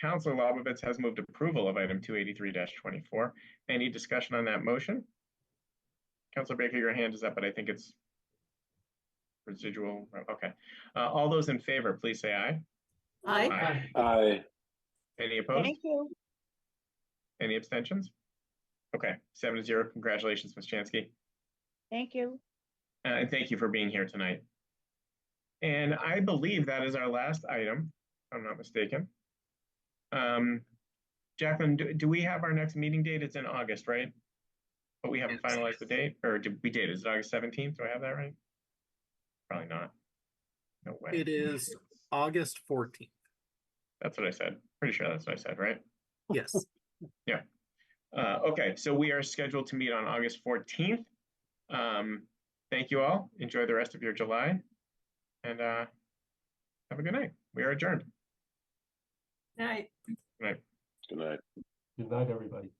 Councilor Lobovitz has moved approval of item 283-24. Any discussion on that motion? Councilor Baker, your hand is up, but I think it's residual. Okay. All those in favor, please say aye. Aye. Aye. Aye. Any opposed? Thank you. Any abstentions? Okay, 7-0. Congratulations, Ms. Chansky. Thank you. And thank you for being here tonight. And I believe that is our last item, if I'm not mistaken. Jacqueline, do we have our next meeting date? It's in August, right? But we haven't finalized the date, or we did. Is it August 17th? Do I have that right? Probably not. No way. It is August 14th. That's what I said. Pretty sure that's what I said, right? Yes. Yeah. Okay, so we are scheduled to meet on August 14th. Thank you all. Enjoy the rest of your July. And have a good night. We are adjourned. Night. Good night. Good night. Good night, everybody.